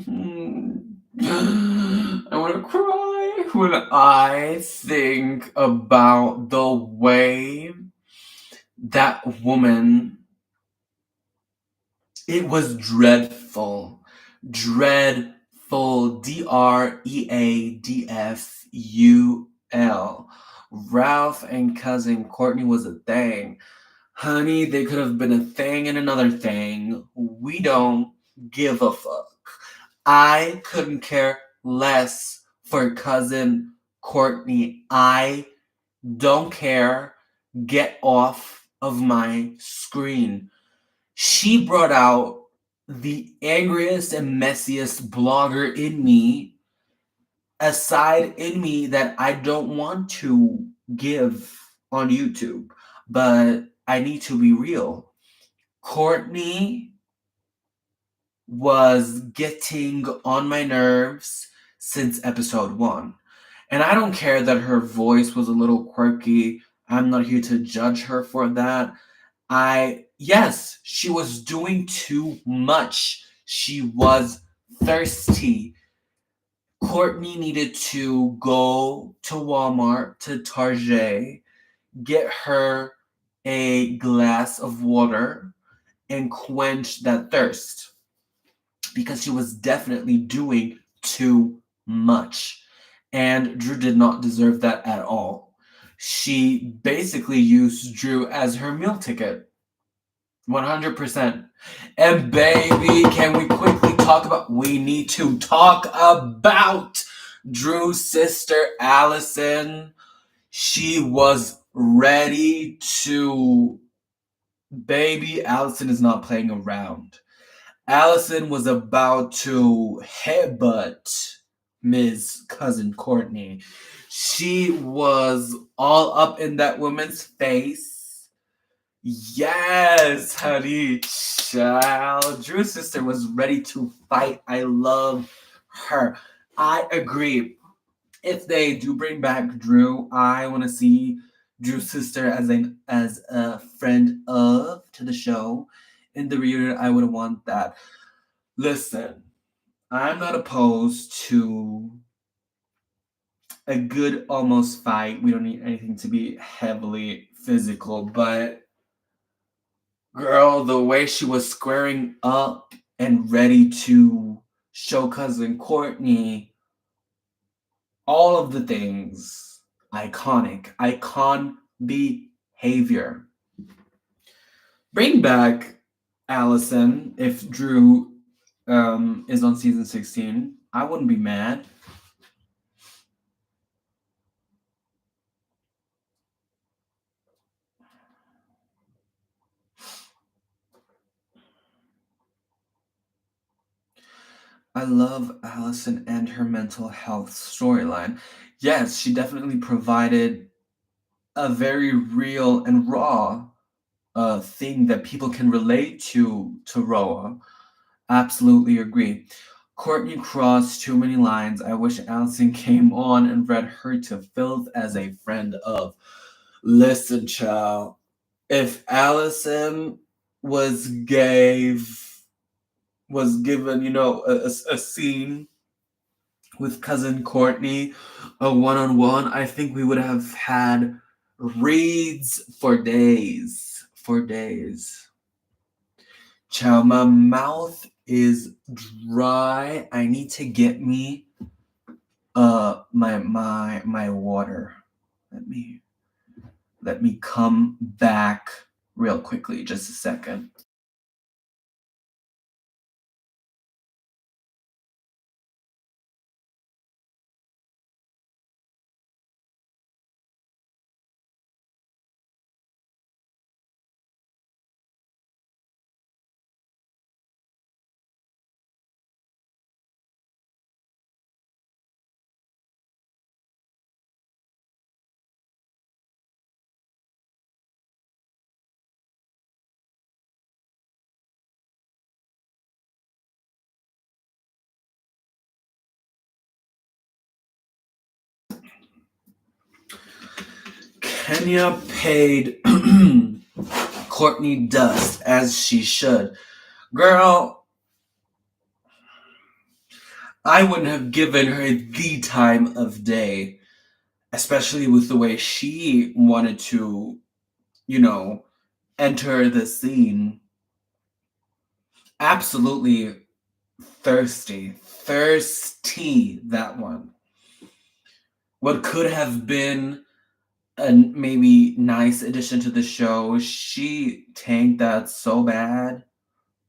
want to cry when I think about the way that woman. It was dreadful. Dreadful. Dreadful. Ralph and cousin Courtney was a thing. Honey, they could have been a thing and another thing. We don't give a fuck. I couldn't care less for cousin Courtney. I don't care. Get off of my screen. She brought out the angriest and messiest blogger in me, a side in me that I don't want to give on YouTube, but I need to be real. Courtney was getting on my nerves since episode 1. And I don't care that her voice was a little quirky. I'm not here to judge her for that. Yes, she was doing too much. She was thirsty. Courtney needed to go to Walmart, to Target, get her a glass of water and quench that thirst because she was definitely doing too much. And Drew did not deserve that at all. She basically used Drew as her meal ticket. 100%. And baby, can we quickly talk about, we need to talk about Drew's sister, Allison. She was ready to, baby, Allison is not playing around. Allison was about to headbutt Ms. Cousin Courtney. She was all up in that woman's face. Yes, honey, child. Drew's sister was ready to fight. I love her. I agree. If they do bring back Drew, I want to see Drew's sister as a friend of to the show. In the reunion, I would want that. Listen, I'm not opposed to a good almost fight. We don't need anything to be heavily physical, but girl, the way she was squaring up and ready to show cousin Courtney all of the things, icon behavior. Bring back Allison if Drew is on season 16. I wouldn't be mad. I love Allison and her mental health storyline. Yes, she definitely provided a very real and raw thing that people can relate to Roa. Absolutely agree. Courtney crossed too many lines. I wish Allison came on and read her to filth as a friend of. Listen, child. If Allison was given, a scene with cousin Courtney, a one-on-one, I think we would have had reads for days. For days. Chow, my mouth is dry. I need to get me my water. Let me come back real quickly, just a second. Kenya paid Courtney dust as she should. Girl, I wouldn't have given her the time of day, especially with the way she wanted to, enter the scene. Absolutely thirsty. Thirsty, that one. What could have been a maybe nice addition to the show. She tanked that so bad.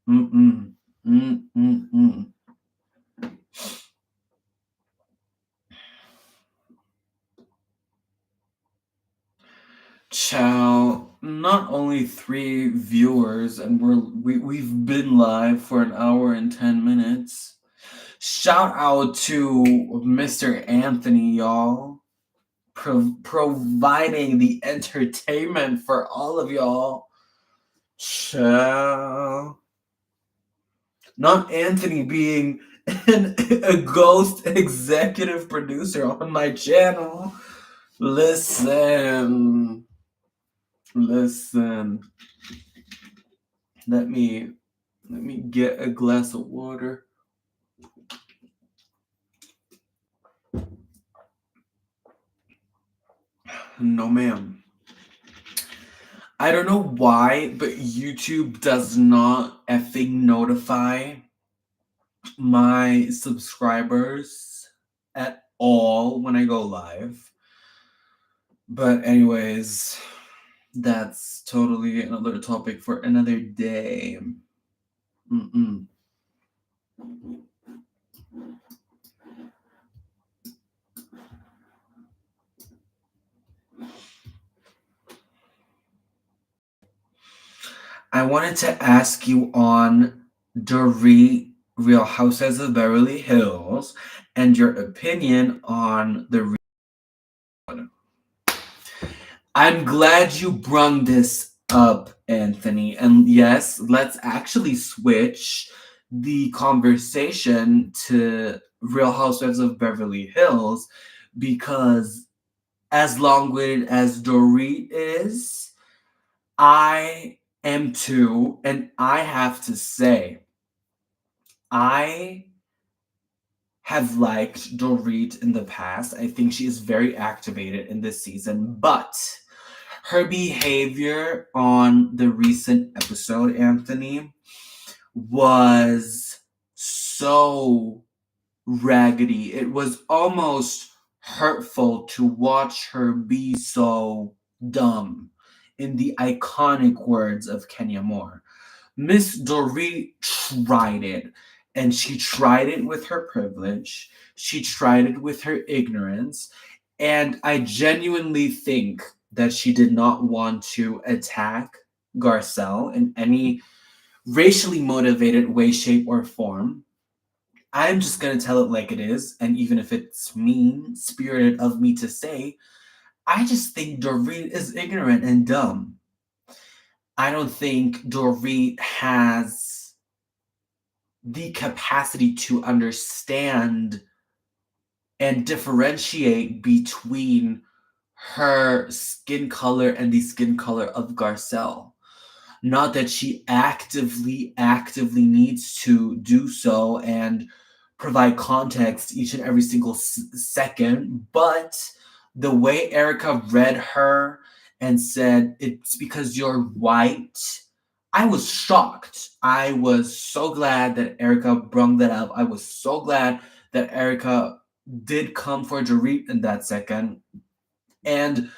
Mm-mm. Mm-mm-mm. Chow, not only 3 viewers, and we've been live for an hour and 10 minutes. Shout out to Mr. Anthony, y'all, providing the entertainment for all of y'all. Chow. Not Anthony being a ghost executive producer on my channel. Listen. Listen. Let me get a glass of water. No, ma'am. I don't know why, but YouTube does not effing notify my subscribers at all when I go live. But anyways, that's totally another topic for another day. Mm-mm. I wanted to ask you on the Real Housewives of Beverly Hills and your opinion on the. I'm glad you brung this up, Anthony. And yes, let's actually switch the conversation to Real Housewives of Beverly Hills because as long-winded as Dorit is, I am too, and I have to say, I have liked Dorit in the past. I think she is very activated in this season, but her behavior on the recent episode, Anthony, was so raggedy. It was almost hurtful to watch her be so dumb, in the iconic words of Kenya Moore. Miss Dorit tried it, and she tried it with her privilege. She tried it with her ignorance, and I genuinely think that she did not want to attack Garcelle in any racially motivated way, shape, or form. I'm just gonna tell it like it is, and even if it's mean spirited of me to say, I just think Dorit is ignorant and dumb. I don't think Dorit has the capacity to understand and differentiate between her skin color and the skin color of Garcelle. Not that she actively needs to do so and provide context each and every single second, but the way Erica read her and said, "It's because you're white," I was shocked. I was so glad that Erica brung that up. I was so glad that Erica did come for Dorit in that second. And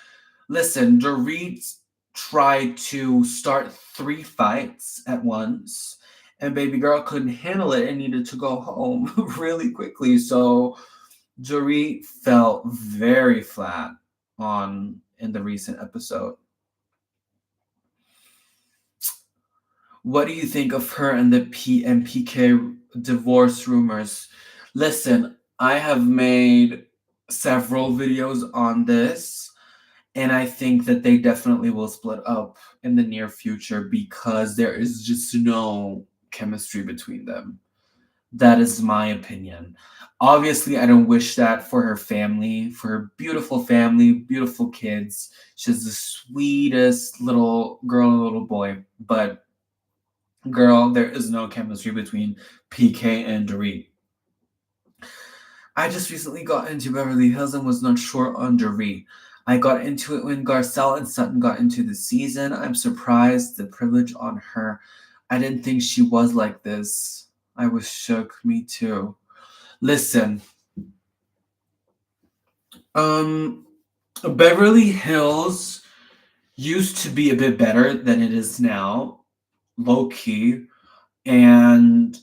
listen, Dorit tried to start 3 fights at once, and baby girl couldn't handle it and needed to go home really quickly. So Dorit felt very flat on in the recent episode. What do you think of her and the PK divorce rumors? Listen, I have made several videos on this, and I think that they definitely will split up in the near future because there is just no chemistry between them. That is my opinion. Obviously, I don't wish that for her family, for her beautiful family, beautiful kids. She's the sweetest little girl and little boy. But girl, there is no chemistry between PK and Dorit. I just recently got into Beverly Hills and was not sure on Dorit. I got into it when Garcelle and Sutton got into the season. I'm surprised the privilege on her. I didn't think she was like this. I was shook. Me too. Listen, um, Beverly Hills used to be a bit better than it is now, low key, and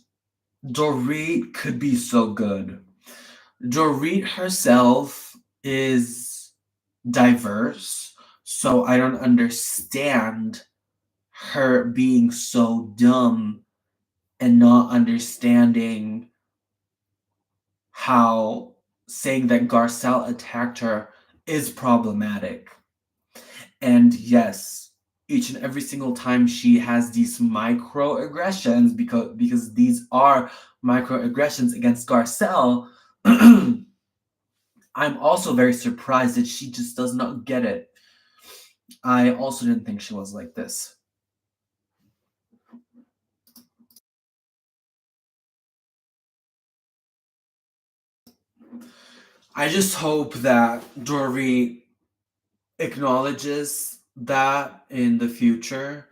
Dorit could be so good. Dorit herself is diverse, so I don't understand her being so dumb and not understanding how saying that Garcelle attacked her is problematic. And yes, each and every single time she has these microaggressions, because these are microaggressions against Garcelle, I'm also very surprised that she just does not get it. I also didn't think she was like this. I just hope that Dory acknowledges that in the future,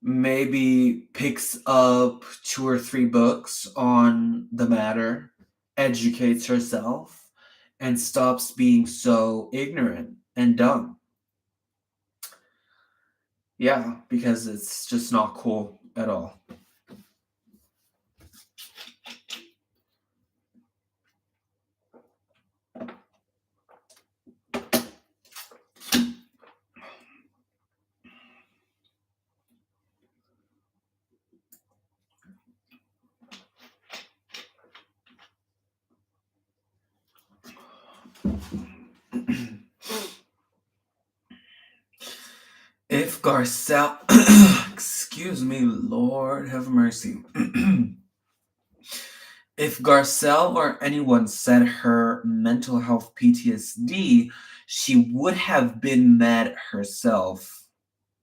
maybe picks up 2 or 3 books on the matter, educates herself, and stops being so ignorant and dumb. Yeah, because it's just not cool at all. If Garcelle, excuse me, Lord have mercy. If Garcelle or anyone said her mental health PTSD, she would have been mad herself.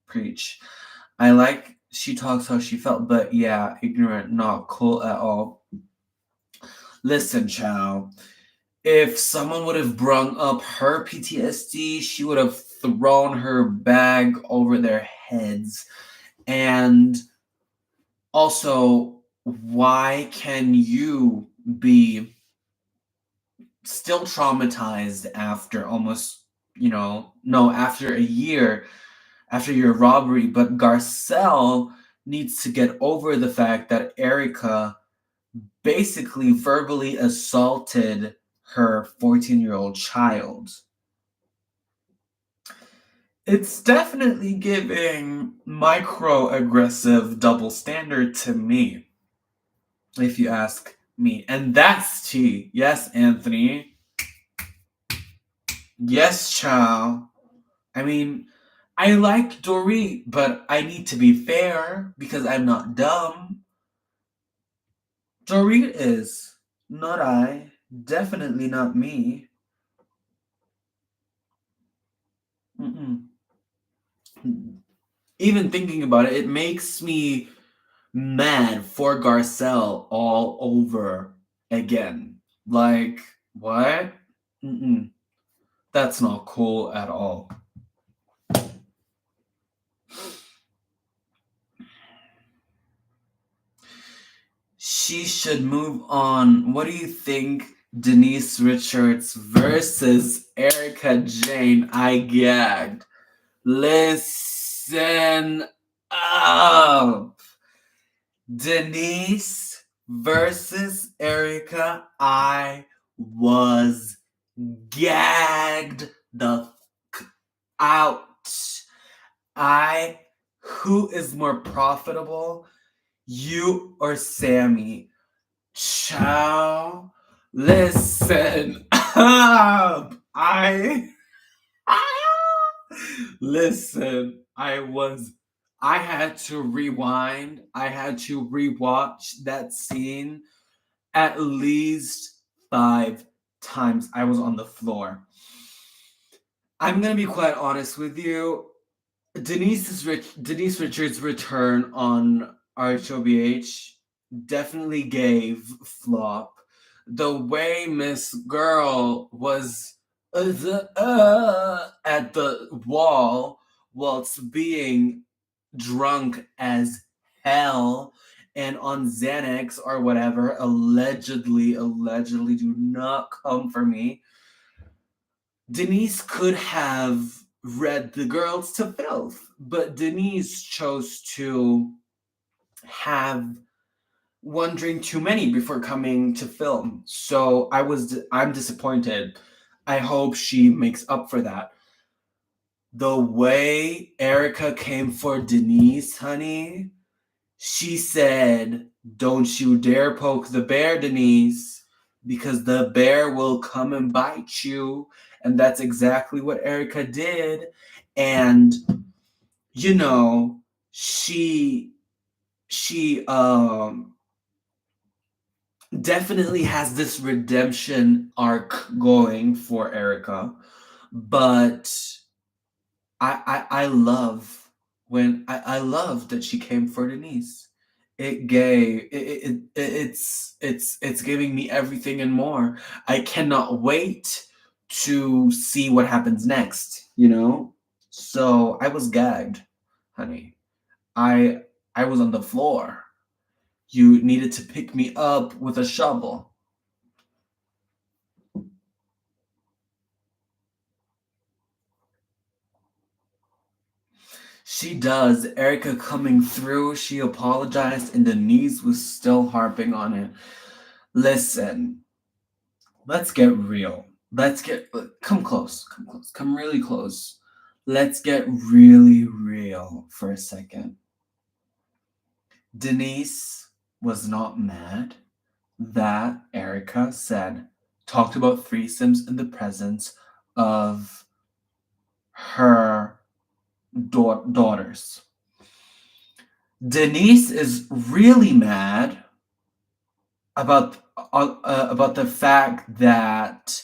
Preach. I like she talks how she felt, but yeah, ignorant, not cool at all. Listen, child. If someone would have brung up her PTSD, she would have thrown her bag over their heads. And also, why can you be still traumatized after almost, no, after a year after your robbery? But Garcelle needs to get over the fact that Erica basically verbally assaulted her 14-year-old child. It's definitely giving microaggressive double standard to me, if you ask me. And that's tea. Yes, Anthony. Yes, child. I mean, I like Dorit, but I need to be fair because I'm not dumb. Dorit is. Not I. Definitely not me. Mm-mm. Even thinking about it, it makes me mad for Garcelle all over again. Like, what? Mm-mm. That's not cool at all. She should move on. What do you think, Denise Richards versus Erica Jane? I gagged. Listen up. Denise versus Erica. I was gagged the out. I Who is more profitable? You or Sammy? Chow. Listen up. Listen, I had to rewind. I had to rewatch that scene at least 5 times. I was on the floor. I'm gonna be quite honest with you. Denise Richards' return on RHOBH definitely gave flop. The way Miss Girl was at the wall whilst being drunk as hell and on Xanax or whatever, allegedly, do not come for me. Denise could have read the girls to filth, but Denise chose to have one drink too many before coming to film. So I'm disappointed. I hope she makes up for that. The way Erica came for Denise, honey, she said, "Don't you dare poke the bear, Denise, because the bear will come and bite you." And that's exactly what Erica did. And you know, she definitely has this redemption arc going for Erica, but I love I love that she came for Denise. It's giving me everything and more. I cannot wait to see what happens next, you know? So I was gagged, honey. I I was on the floor. You needed to pick me up with a shovel. She does. Erica coming through, she apologized, and Denise was still harping on it. Listen, let's get real. Come close, come close, come really close. Let's get really real for a second. Denise was not mad that Erica talked about threesomes in the presence of her daughters. Denise is really mad about the fact that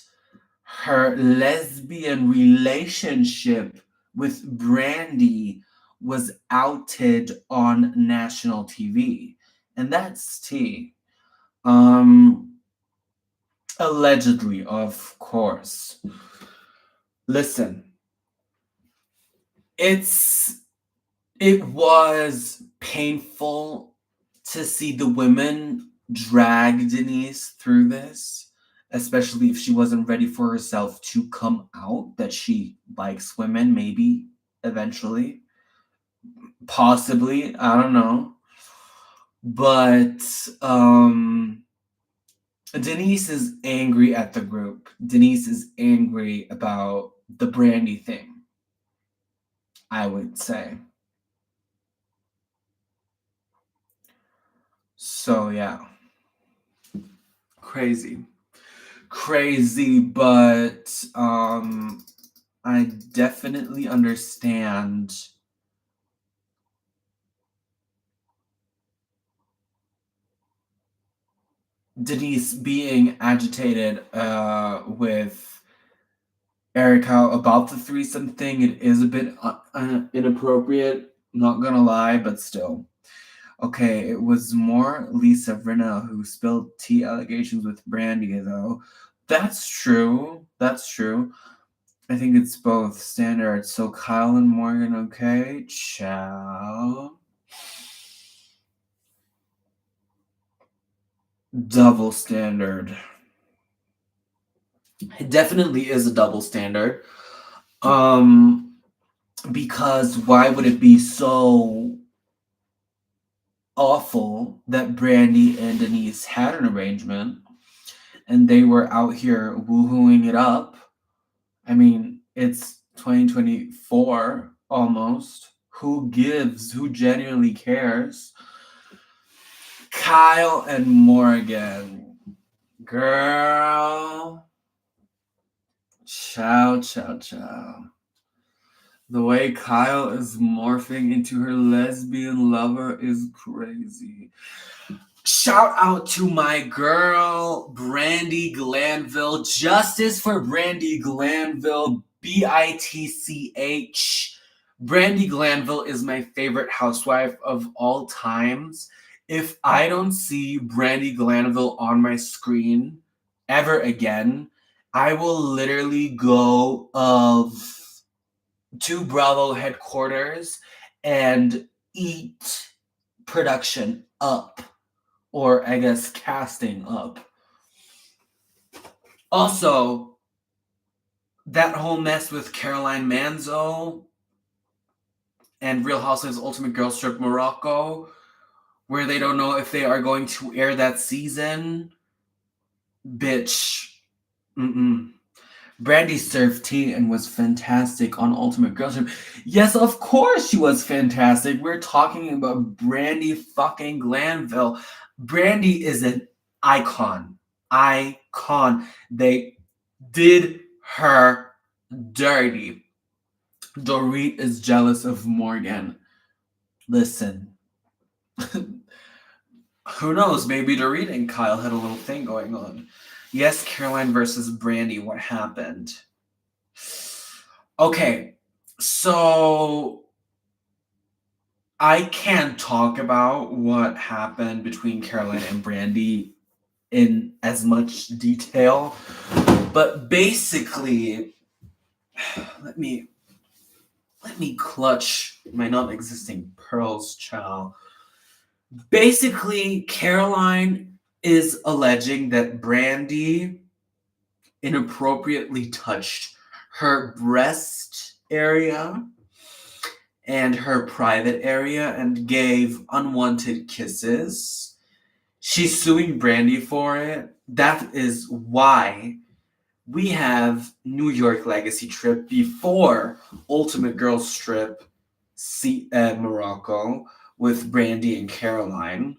her lesbian relationship with Brandy was outed on national TV, and that's tea. Um, Allegedly, of course. Listen, it's it was painful to see the women drag Denise through this, especially if she wasn't ready for herself to come out that she likes women, maybe eventually. Possibly, I don't know. But Denise is angry at the group. Denise is angry about the Brandy thing, I would say. So yeah, crazy. Crazy, but I definitely understand Denise being agitated with Erica about the threesome thing. It is a bit inappropriate, not gonna lie, but still. Okay, it was more Lisa Rinna who spilled tea allegations with Brandy, though. That's true. That's true. I think it's both standard. So Kyle and Morgan, okay? Ciao. Double standard. It definitely is a double standard. Um, because why would it be so awful that Brandy and Denise had an arrangement and they were out here woohooing it up? I mean, it's 2024 almost. Who gives? Who genuinely cares? Kyle and Morgan. Girl. Ciao, ciao, ciao. The way Kyle is morphing into her lesbian lover is crazy. Shout out to my girl, Brandy Glanville. Justice for Brandy Glanville, BITCH. Brandy Glanville is my favorite housewife of all times. If I don't see Brandy Glanville on my screen ever again, I will literally go to Bravo headquarters and eat production up, or I guess casting up. Also, that whole mess with Caroline Manzo and Real Housewives Ultimate Girls Trip Morocco, where they don't know if they are going to air that season. Bitch. Mm-mm. Brandy served tea and was fantastic on Ultimate Girls Trip. Yes, of course she was fantastic. We're talking about Brandy fucking Glanville. Brandy is an icon. Icon. They did her dirty. Dorit is jealous of Morgan. Listen. Who knows? Maybe Dorit and Kyle had a little thing going on. Yes, Caroline versus Brandy. What happened? Okay, so I can't talk about what happened between Caroline and Brandy in as much detail, but basically, let me clutch my non-existing pearls, child. Basically, Caroline is alleging that Brandy inappropriately touched her breast area and her private area and gave unwanted kisses. She's suing Brandy for it. That is why we have New York Legacy Trip before Ultimate Girls Trip Morocco with Brandy and Caroline,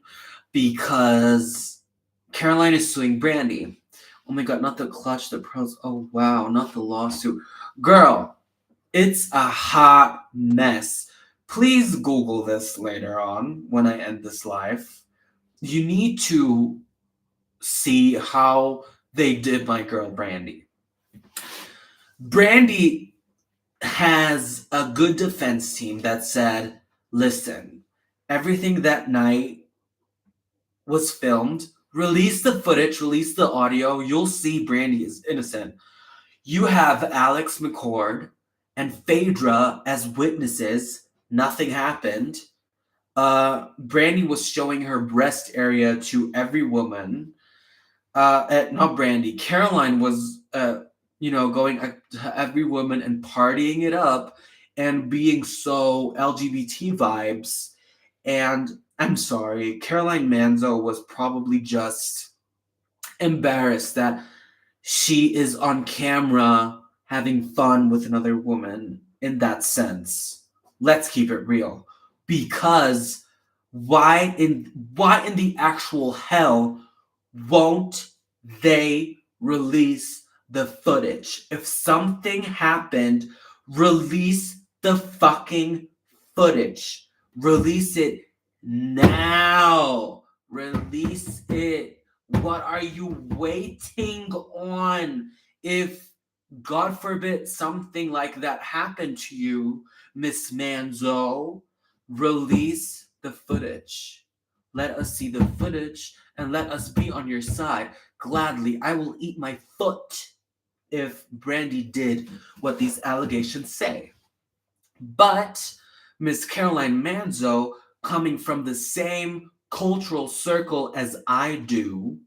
because Caroline is suing Brandy. Oh my god, not the clutch, the pros. Oh wow, not the lawsuit. Girl, it's a hot mess. Please Google this later on when I end this live. You need to see how they did my girl Brandy. Brandy has a good defense team that said, listen, everything that night was filmed. Release the footage, release the audio. You'll see Brandy is innocent. You have Alex McCord and Phaedra as witnesses. Nothing happened. Brandy was showing her breast area to every woman. Not Brandy. Caroline was, going to every woman and partying it up and being so LGBT vibes. And I'm sorry, Caroline Manzo was probably just embarrassed that she is on camera having fun with another woman in that sense. Let's keep it real. Because why in the actual hell won't they release the footage? If something happened, release the fucking footage. Release it now. Release it. What are you waiting on? If, God forbid, something like that happened to you, Miss Manzo, release the footage. Let us see the footage and let us be on your side. Gladly, I will eat my foot if Brandy did what these allegations say. But Miss Caroline Manzo, coming from the same cultural circle as I do,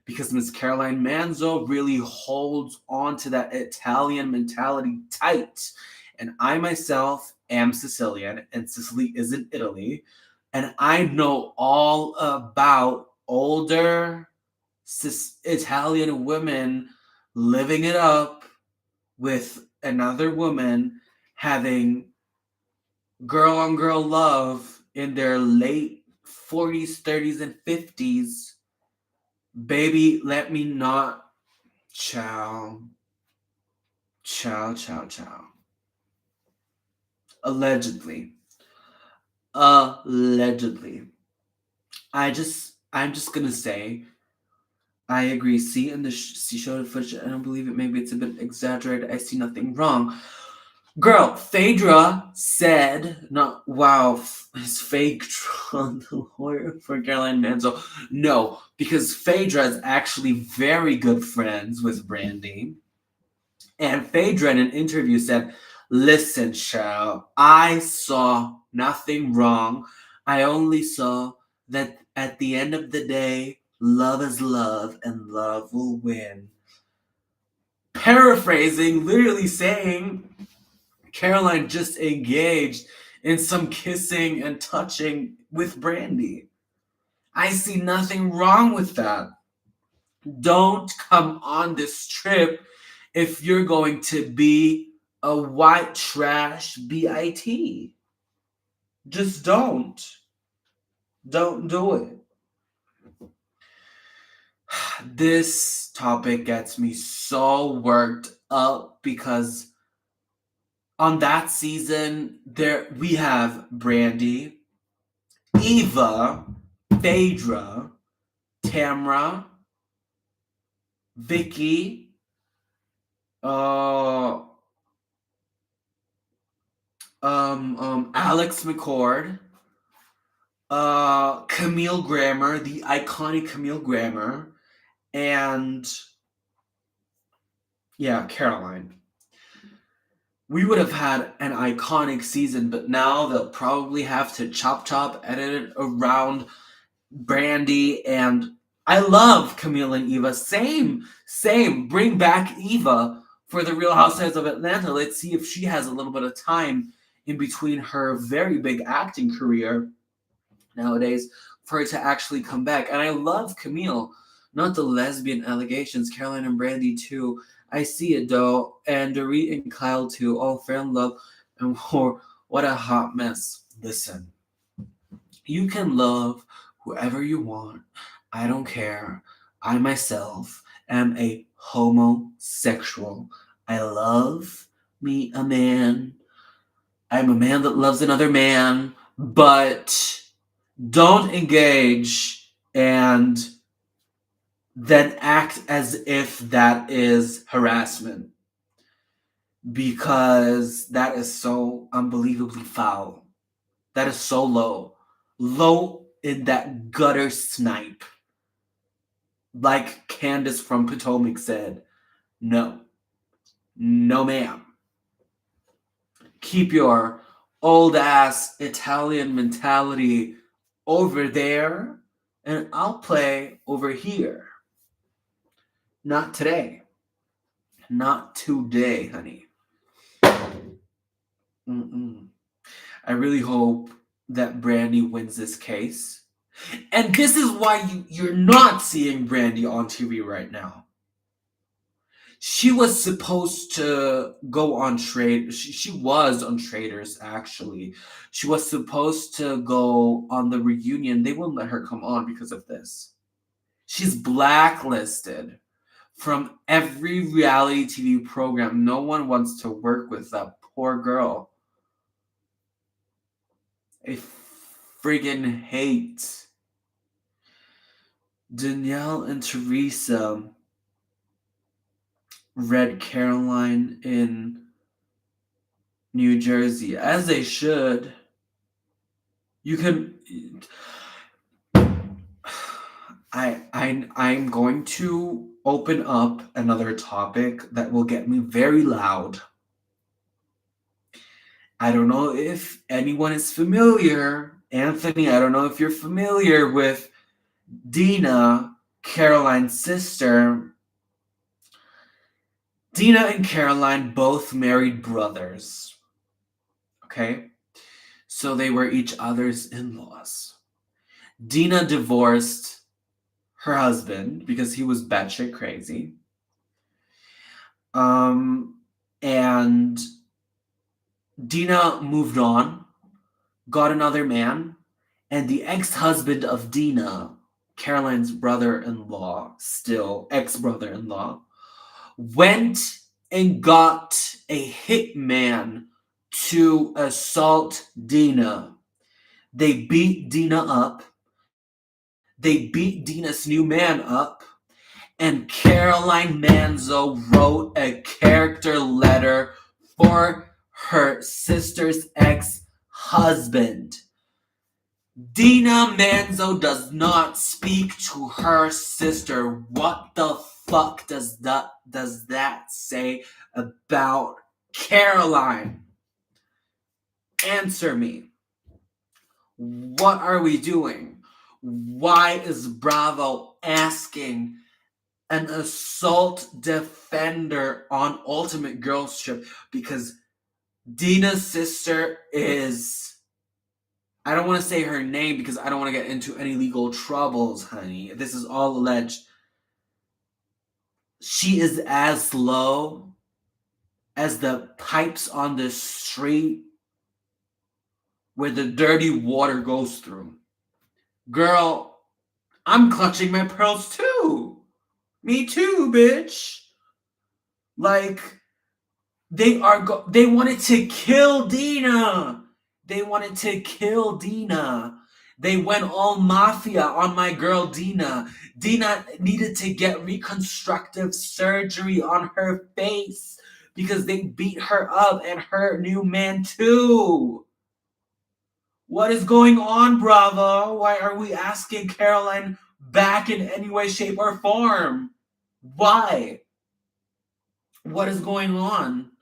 because Miss Caroline Manzo really holds on to that Italian mentality tight. And I myself am Sicilian, and Sicily is in Italy. And I know all about older Italian women living it up with another woman, having girl on girl love in their late 40s, 30s, and 50s. Baby, let me not. Ciao. Ciao, ciao, ciao. Allegedly. Allegedly. I'm just gonna say, I agree. See in the show footage, I don't believe it. Maybe it's a bit exaggerated. I see nothing wrong. Girl, Phaedra said, not wow, is fake the lawyer for Caroline Manzo. No, because Phaedra is actually very good friends with Brandy. And Phaedra in an interview said, listen, child, I saw nothing wrong. I only saw that at the end of the day, love is love and love will win. paraphrasing, literally saying Caroline just engaged in some kissing and touching with Brandy. I see nothing wrong with that. Don't come on this trip if you're going to be a white trash BIT. Just don't. Don't do it. This topic gets me so worked up because on that season there we have Brandy, Eva, Phaedra, Tamra, Vicky, uh, Alex McCord, Camille Grammer, the iconic Camille Grammer, and yeah, Caroline. We would have had an iconic season, but now they'll probably have to chop, edit it around Brandy, and I love Camille and Eva. Same. Bring back Eva for the Real Housewives of Atlanta. Let's see if she has a little bit of time in between her very big acting career nowadays for her to actually come back. And I love Camille, not the lesbian allegations. Caroline and Brandy too. I see it though, and Dorit and Kyle too. All fair in love, and what a hot mess. Listen, you can love whoever you want. I don't care. I myself am a homosexual. I love me a man. I'm a man that loves another man, but don't engage and then act as if that is harassment, because that is so unbelievably foul. That is so low in that gutter snipe. Like Candace from Potomac said, no, ma'am. Keep your old ass Italian mentality over there, and I'll play over here. Not today. Not today, honey. Mm-mm. I really hope that Brandy wins this case. And this is why you're not seeing Brandy on TV right now. She was supposed to go on trade. She was on Traders, actually. She was supposed to go on the reunion. They wouldn't let her come on because of this. She's blacklisted from every reality TV program. No one wants to work with that poor girl. I friggin' hate Danielle and Teresa read Caroline in New Jersey, as they should. You can. I'm going to open up another topic that will get me very loud. I don't know if anyone is familiar, Anthony. I don't know if you're familiar with Dina, Caroline's sister. Dina and Caroline both married brothers. Okay? So they were each other's in-laws. Dina divorced her husband because he was batshit crazy. And Dina moved on, got another man, and the ex-husband of Dina, Caroline's brother-in-law, still ex-brother-in-law, went and got a hitman to assault Dina. They beat Dina up. They beat Dina's new man up. And Caroline Manzo wrote a character letter for her sister's ex-husband. Dina Manzo does not speak to her sister. What the fuck does that say about Caroline? Answer me. What are we doing? Why is Bravo asking an assault defender on Ultimate Girls Trip because Dina's sister is. I don't want to say her name because I don't want to get into any legal troubles, honey. This is all alleged. She is as low as the pipes on the street where the dirty water goes through. Girl, I'm clutching my pearls too. Me too, bitch. Like, they wanted to kill Dina. They wanted to kill Dina. They went all mafia on my girl Dina. Dina needed to get reconstructive surgery on her face because they beat her up and her new man too. What is going on, Bravo? Why are we asking Caroline back in any way, shape, or form? Why? What is going on?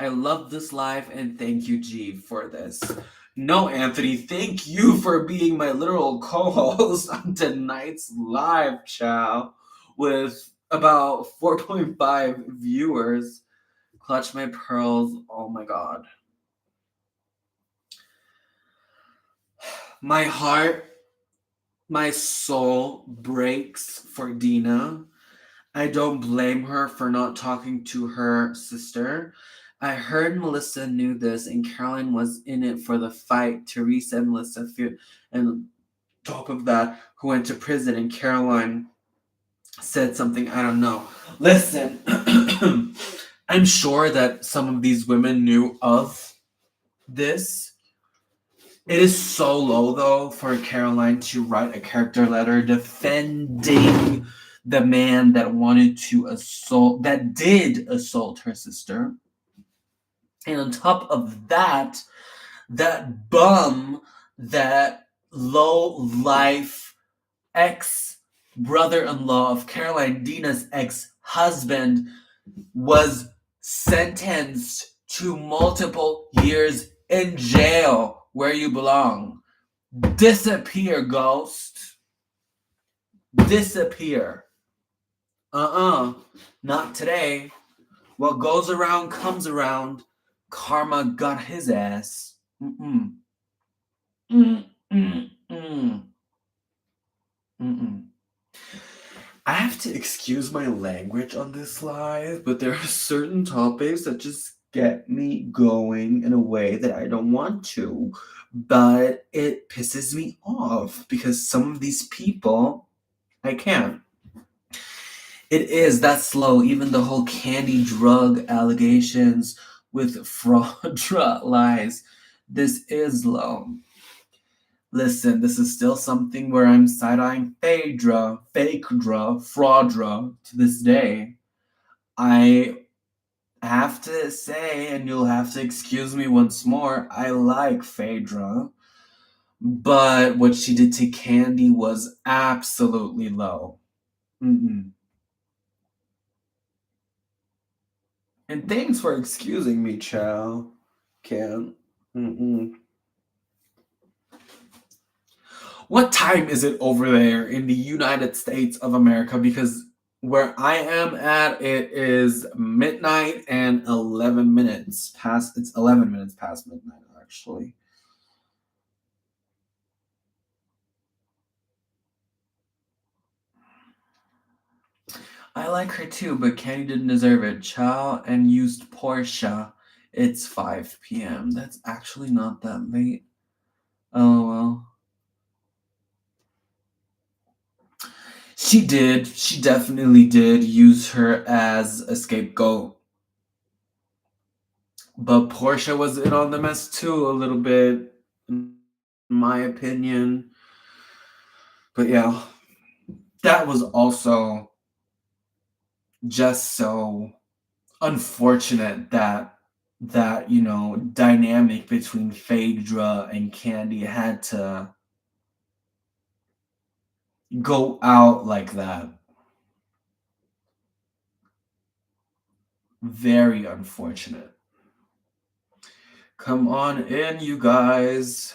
I love this live and thank you, G, for this. No, Anthony, thank you for being my literal co-host on tonight's live, chow, with about 4.5 viewers. Clutch my pearls. Oh my god. My heart, my soul breaks for Dina. I don't blame her for not talking to her sister. I heard Melissa knew this, and Caroline was in it for the fight. Teresa and Melissa feared, and on top of that, who went to prison, and Caroline said something, I don't know. Listen, I'm sure that some of these women knew of this. It is so low, though, for Caroline to write a character letter defending the man that did assault her sister. And on top of that, that bum, that low life ex brother-in-law of Caroline, Dina's ex-husband, was sentenced to multiple years in jail where you belong. Disappear, ghost. Disappear. Not today. What goes around comes around. Karma got his ass. Mm-mm. Mm-mm. Mm-mm. I have to excuse my language on this live, but there are certain topics that just get me going in a way that I don't want to. But it pisses me off because some of these people, I can't. It is that slow. Even the whole candy drug allegations with fraudulent lies. This is low. Listen, this is still something where I'm side-eyeing Phaedra, Fakedra, Fraudra to this day. I have to say, and you'll have to excuse me once more, I like Phaedra. But what she did to Candy was absolutely low. Mm-mm. And thanks for excusing me, Chow. Can't. Mm-mm. What time is it over there in the United States of America? Because where I am at, it is midnight and 11 minutes past. It's 11 minutes past midnight, actually. I like her too, but Kenny didn't deserve it. Chow and used Portia. It's 5 p.m. That's actually not that late. Oh well. She did. She definitely did use her as a scapegoat. But Portia was in on the mess too, a little bit, in my opinion. But yeah, that was also just so unfortunate that dynamic between Phaedra and Candy had to go out like that. Very unfortunate. Come on in, you guys.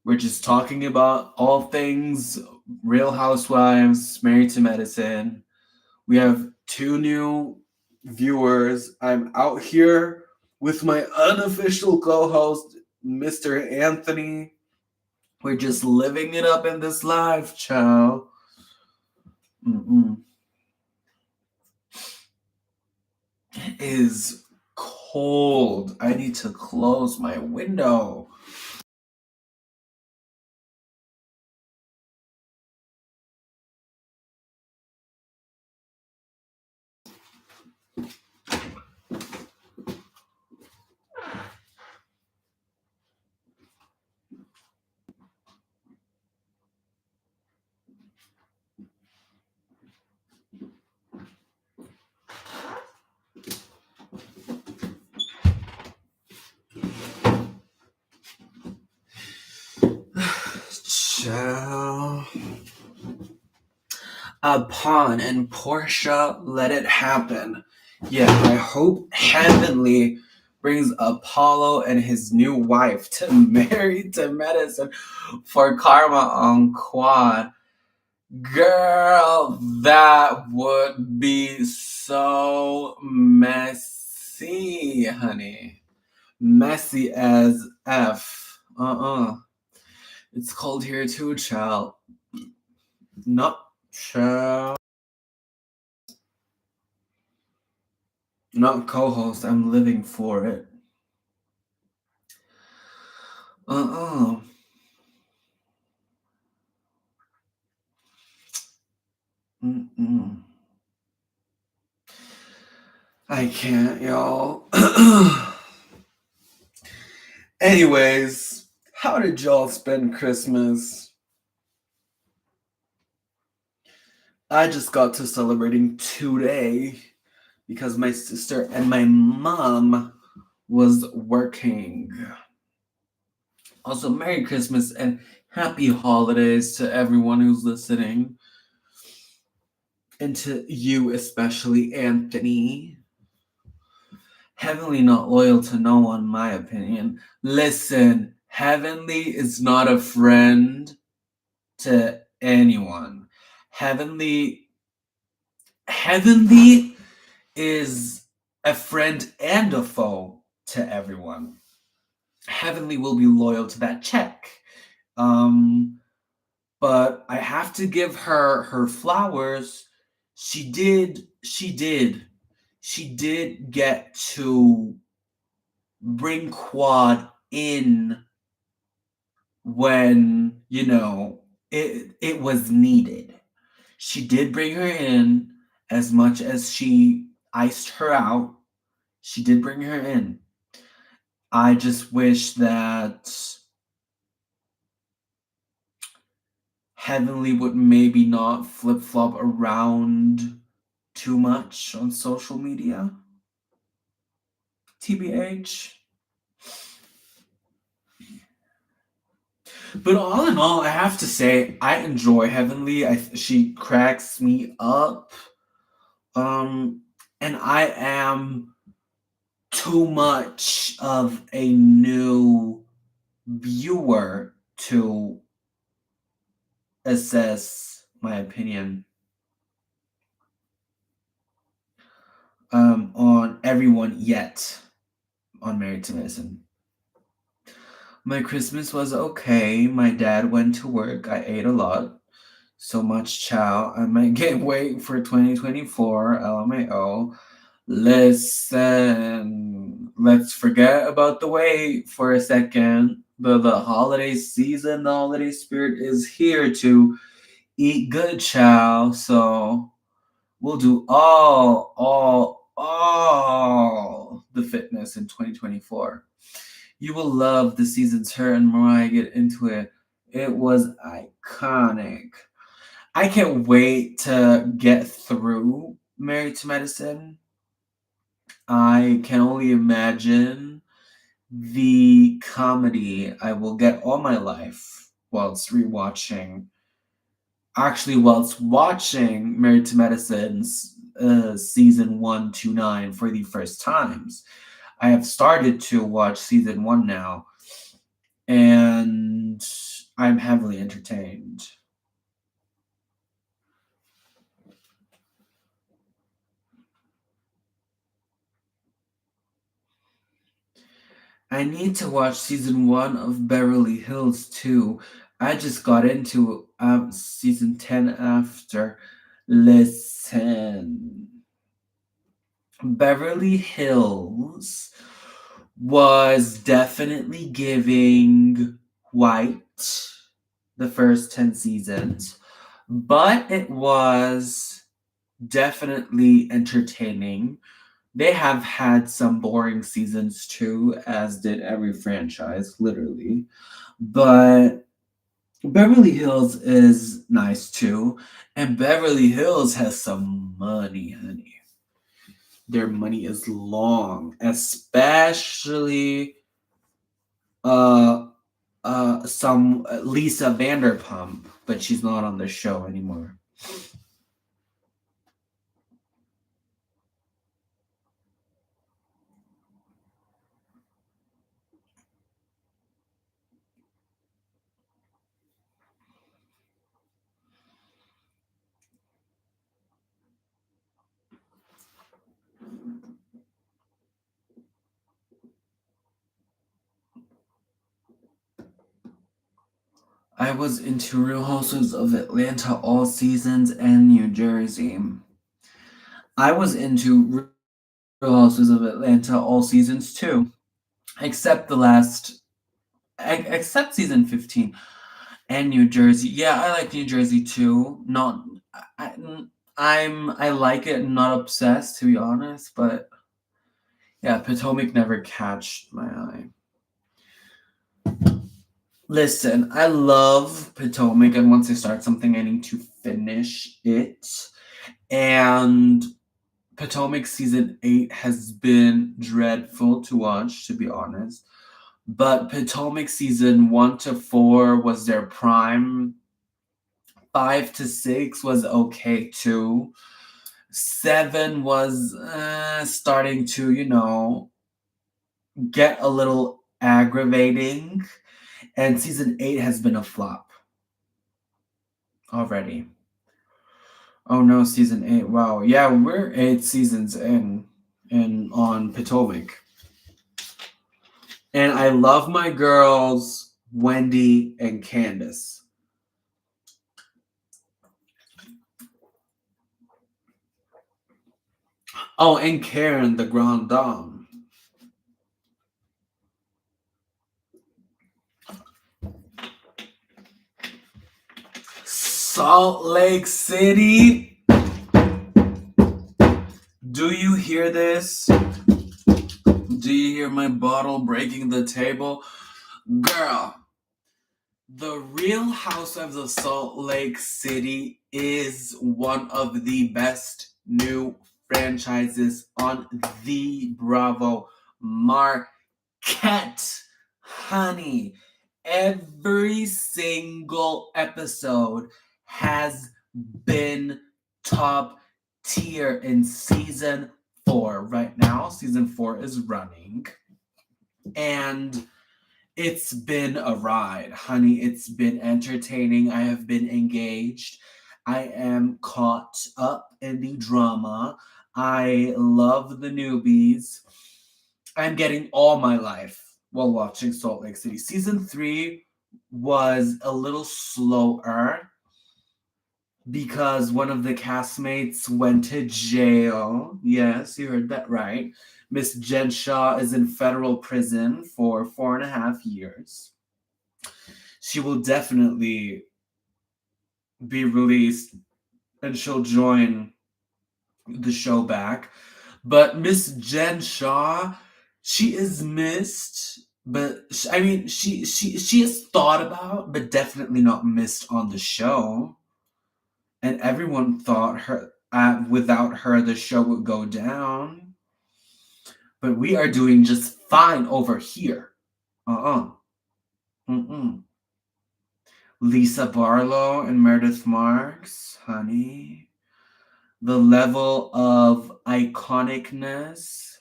We're just talking about all things Real Housewives, Married to Medicine. We have 2 new viewers. I'm out here with my unofficial co-host, Mr. Anthony. We're just living it up in this life, child. Mm-mm. It is cold. I need to close my window. Child. Upon and Portia, let it happen. Yeah, I hope Heavenly brings Apollo and his new wife to Married to Medicine for Karma on Quad. Girl, that would be so messy, honey. Messy as F. It's cold here too, child. Not child. Not co-host, I'm living for it. Uh-uh. Mm-mm. I can't, y'all. Anyways, how did y'all spend Christmas? I just got to celebrating today because my sister and my mom was working. Also, Merry Christmas and Happy Holidays to everyone who's listening. And to you especially, Anthony. Heavenly not loyal to no one, my opinion. Listen, Heavenly is not a friend to anyone. Heavenly is a friend and a foe to everyone. Heavenly will be loyal to that check. But I have to give her her flowers. She did get to bring Quad in when, it was needed. She did bring her in as much as she iced her out. She did bring her in. I just wish that Heavenly would maybe not flip flop around too much on social media. TBH. But all in all, I have to say I enjoy Heavenly. She cracks me up. And I am too much of a new viewer to assess my opinion on everyone yet on Married to Medicine. My Christmas was okay. My dad went to work. I ate a lot. So much chow. I might gain weight for 2024. LMAO. Listen, let's forget about the weight for a second. The holiday season, the holiday spirit is here to eat good, chow. So we'll do all the fitness in 2024. You will love the seasons her and Mariah get into it. It was iconic. I can't wait to get through Married to Medicine. I can only imagine the comedy I will get all my life whilst watching Married to Medicine's season 1 to 9 for the first times. I have started to watch season 1 now, and I'm heavily entertained. I need to watch season 1 of Beverly Hills too. I just got into season 10 after. Listen, Beverly Hills was definitely giving white the first 10 seasons, but it was definitely entertaining. They have had some boring seasons too, as did every franchise, literally. But Beverly Hills is nice too, and Beverly Hills has some money, honey. Their money is long, especially uh some Lisa Vanderpump, but she's not on the show anymore. I was into Real Housewives of Atlanta all seasons and New Jersey. I was into Real Housewives of Atlanta all seasons too, except except season 15 and New Jersey. Yeah, I like New Jersey too. Not, I, I like it. Not obsessed, to be honest, but yeah, Potomac never catched my eye. Listen, I love Potomac, and once I start something, I need to finish it. And Potomac season 8 has been dreadful to watch, to be honest. But Potomac season 1 to 4 was their prime. 5 to 6 was okay too. 7 was starting to, get a little aggravating. And season 8 has been a flop already. Oh no, season 8. Wow. Yeah, we're 8 seasons in on Potomac. And I love my girls, Wendy and Candace. Oh, and Karen, the Grand Dame. Salt Lake City. Do you hear this? Do you hear my bottle breaking the table? Girl, the Real Housewives of Salt Lake City is one of the best new franchises on the Bravo Marquette. Honey, every single episode has been top tier in season 4. Right now, season 4 is running. And it's been a ride, honey. It's been entertaining. I have been engaged. I am caught up in the drama. I love the newbies. I'm getting all my life while watching Salt Lake City. Season 3 was a little slower because one of the castmates went to jail. Yes, you heard that right. Miss Jen Shaw is in federal prison for 4.5 years. She will definitely be released and she'll join the show back. But Miss Jen Shaw, she is missed. But I mean, she is thought about, but definitely not missed on the show. And everyone thought her without her the show would go down. But we are doing just fine over here. Mm-mm. Lisa Barlow and Meredith Marks, honey. The level of iconicness.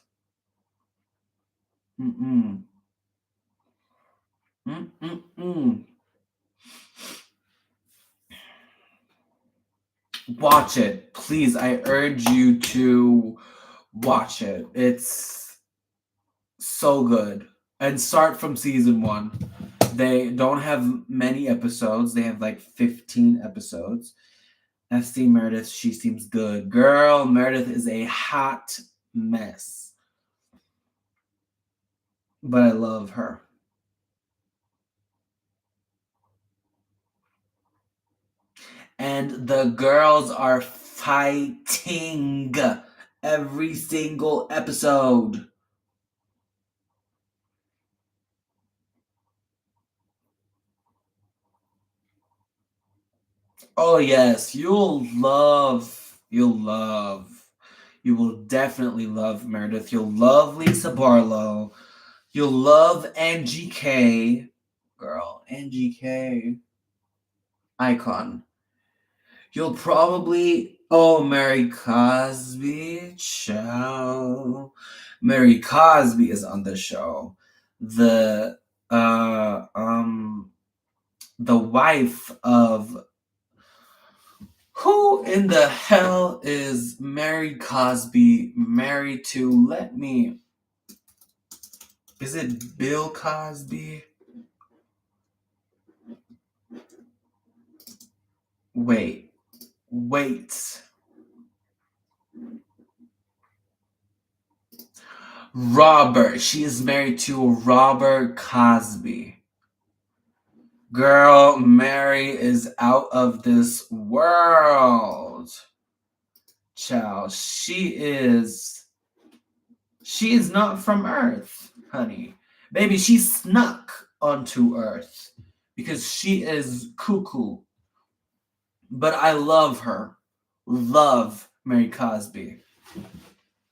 Mm-mm. Mm-mm-mm. Watch it. Please, I urge you to watch it. It's so good. and start from season 1. They don't have many episodes. They have like 15 episodes. I've seen Meredith. She seems good. Girl, Meredith is a hot mess. But I love her. And the girls are fighting every single episode. Oh yes, you will definitely love Meredith. You'll love Lisa Barlow. You'll love Angie K. Girl, Angie K. Icon. You'll probably Mary Cosby. Ciao. Mary Cosby is on the show. The uh um the wife of who in the hell is Mary Cosby married to? Is it Bill Cosby? Wait. Robert. She is married to Robert Cosby. Girl, Mary is out of this world. Child, she is not from Earth, honey. Baby, she snuck onto Earth because she is cuckoo. But I love her. Love Mary Cosby.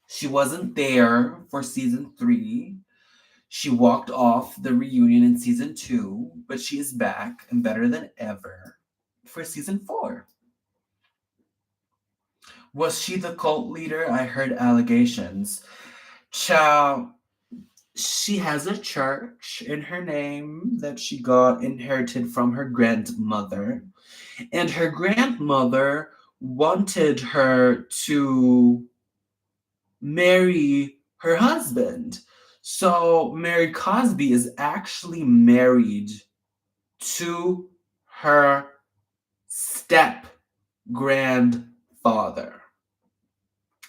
She wasn't there for season 3. She walked off the reunion in season 2, but she is back and better than ever for season 4. Was she the cult leader? I heard allegations. Child, she has a church in her name that she got inherited from her grandmother. And her grandmother wanted her to marry her husband. So Mary Cosby is actually married to her step grandfather.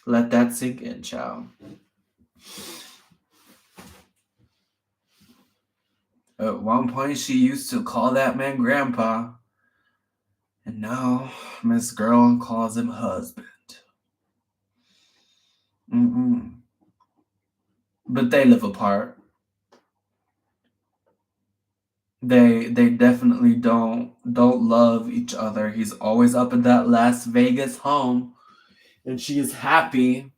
Let that sink in, child. At one point, she used to call that man grandpa. And now, Miss Girl calls him husband. Mm-mm. But they live apart. They definitely don't love each other. He's always up at that Las Vegas home, and she is happy.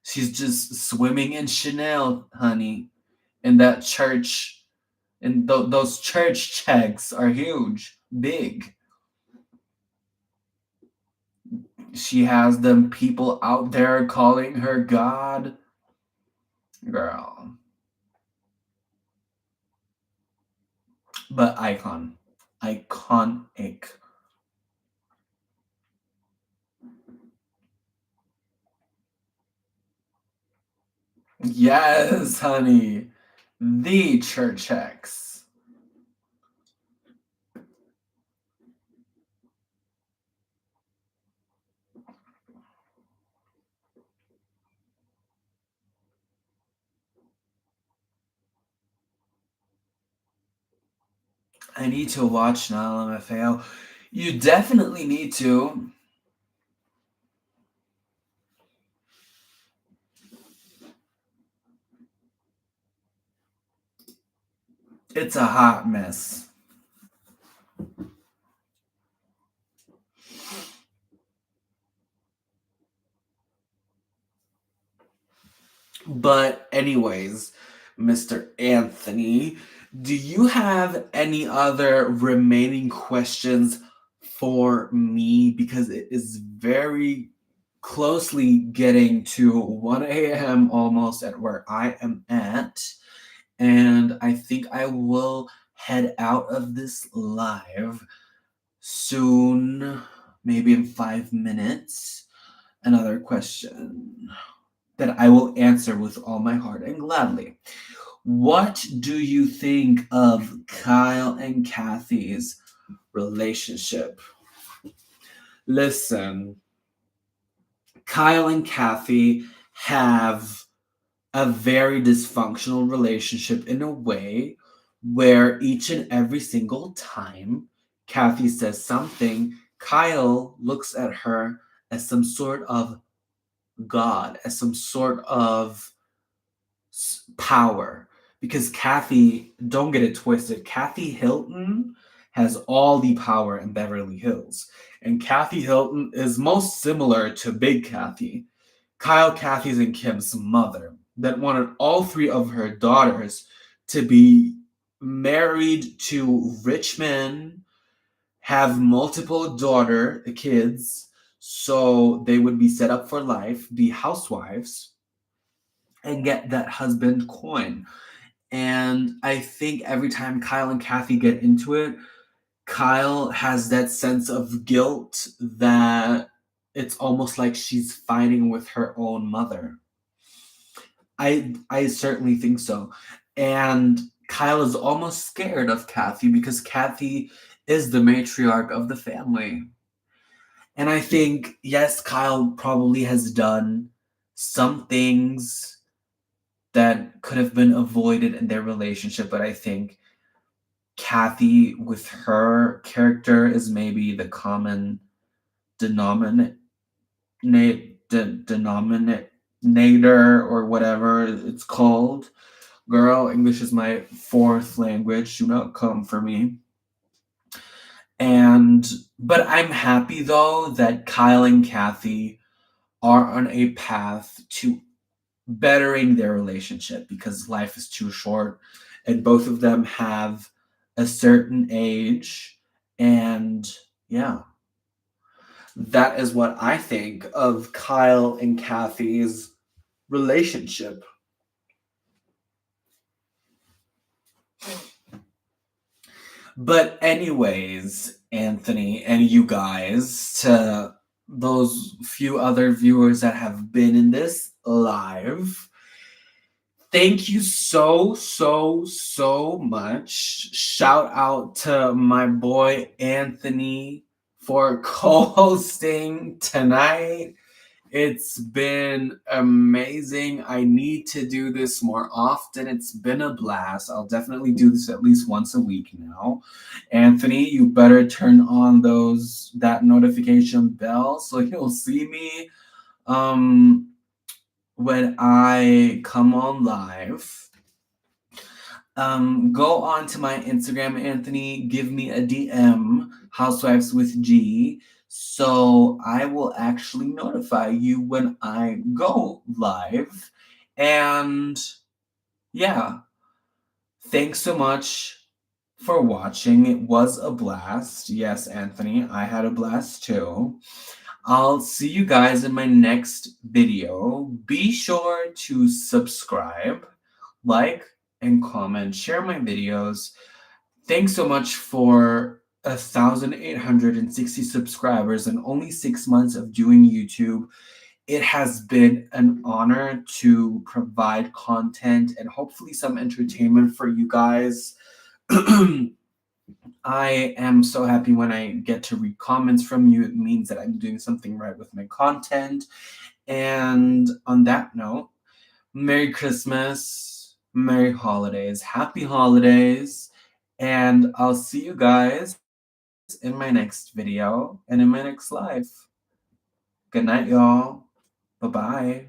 She's just swimming in Chanel, honey. In that church, and those church checks are huge, big. She has them people out there calling her God. Girl. But icon. Iconic. Yes, honey. The church X. I need to watch now, LMFAO. You definitely need to. It's a hot mess. But anyways, Mr. Anthony, do you have any other remaining questions for me? Because it is very closely getting to 1 a.m. almost at where I am at. And I think I will head out of this live soon, maybe in 5 minutes. Another question that I will answer with all my heart and gladly. What do you think of Kyle and Kathy's relationship? Listen, Kyle and Kathy have a very dysfunctional relationship in a way where each and every single time Kathy says something, Kyle looks at her as some sort of god, as some sort of power. Because Kathy, don't get it twisted, Kathy Hilton has all the power in Beverly Hills. And Kathy Hilton is most similar to Big Kathy, Kyle, Kathy's, and Kim's mother, that wanted all three of her daughters to be married to rich men, have multiple kids, so they would be set up for life, be housewives, and get that husband coin. And I think every time Kyle and Kathy get into it, Kyle has that sense of guilt that it's almost like she's fighting with her own mother. I certainly think so. And Kyle is almost scared of Kathy because Kathy is the matriarch of the family. And I think, yes, Kyle probably has done some things that could have been avoided in their relationship, but I think Kathy, with her character, is maybe the common denominator or whatever it's called. Girl, English is my fourth language. Do not come for me. But I'm happy though that Kyle and Kathy are on a path to bettering their relationship because life is too short and both of them have a certain age. And yeah, that is what I think of Kyle and Kathy's relationship. But anyways, Anthony and you guys, to those few other viewers that have been in this live, thank you so much. Shout out to my boy Anthony for co-hosting tonight. It's been amazing. I need to do this more often. It's been a blast. I'll definitely do this at least once a week now. Anthony, you better turn on that notification bell so you'll see me when I come on live. Go on to my Instagram, Anthony. Give me a DM, Housewives with G, so I will actually notify you when I go live. And yeah, thanks so much for watching. It was a blast. Yes, Anthony, I had a blast too. I'll see you guys in my next video. Be sure to subscribe, like, and comment, share my videos. Thanks so much for 1,860 subscribers in only 6 months of doing YouTube. It has been an honor to provide content and hopefully some entertainment for you guys. I am so happy when I get to read comments from you. It means that I'm doing something right with my content. And on that note, Merry Christmas, Merry Holidays, Happy Holidays, and I'll see you guys in my next video and in my next live. Good night, y'all. Bye-bye.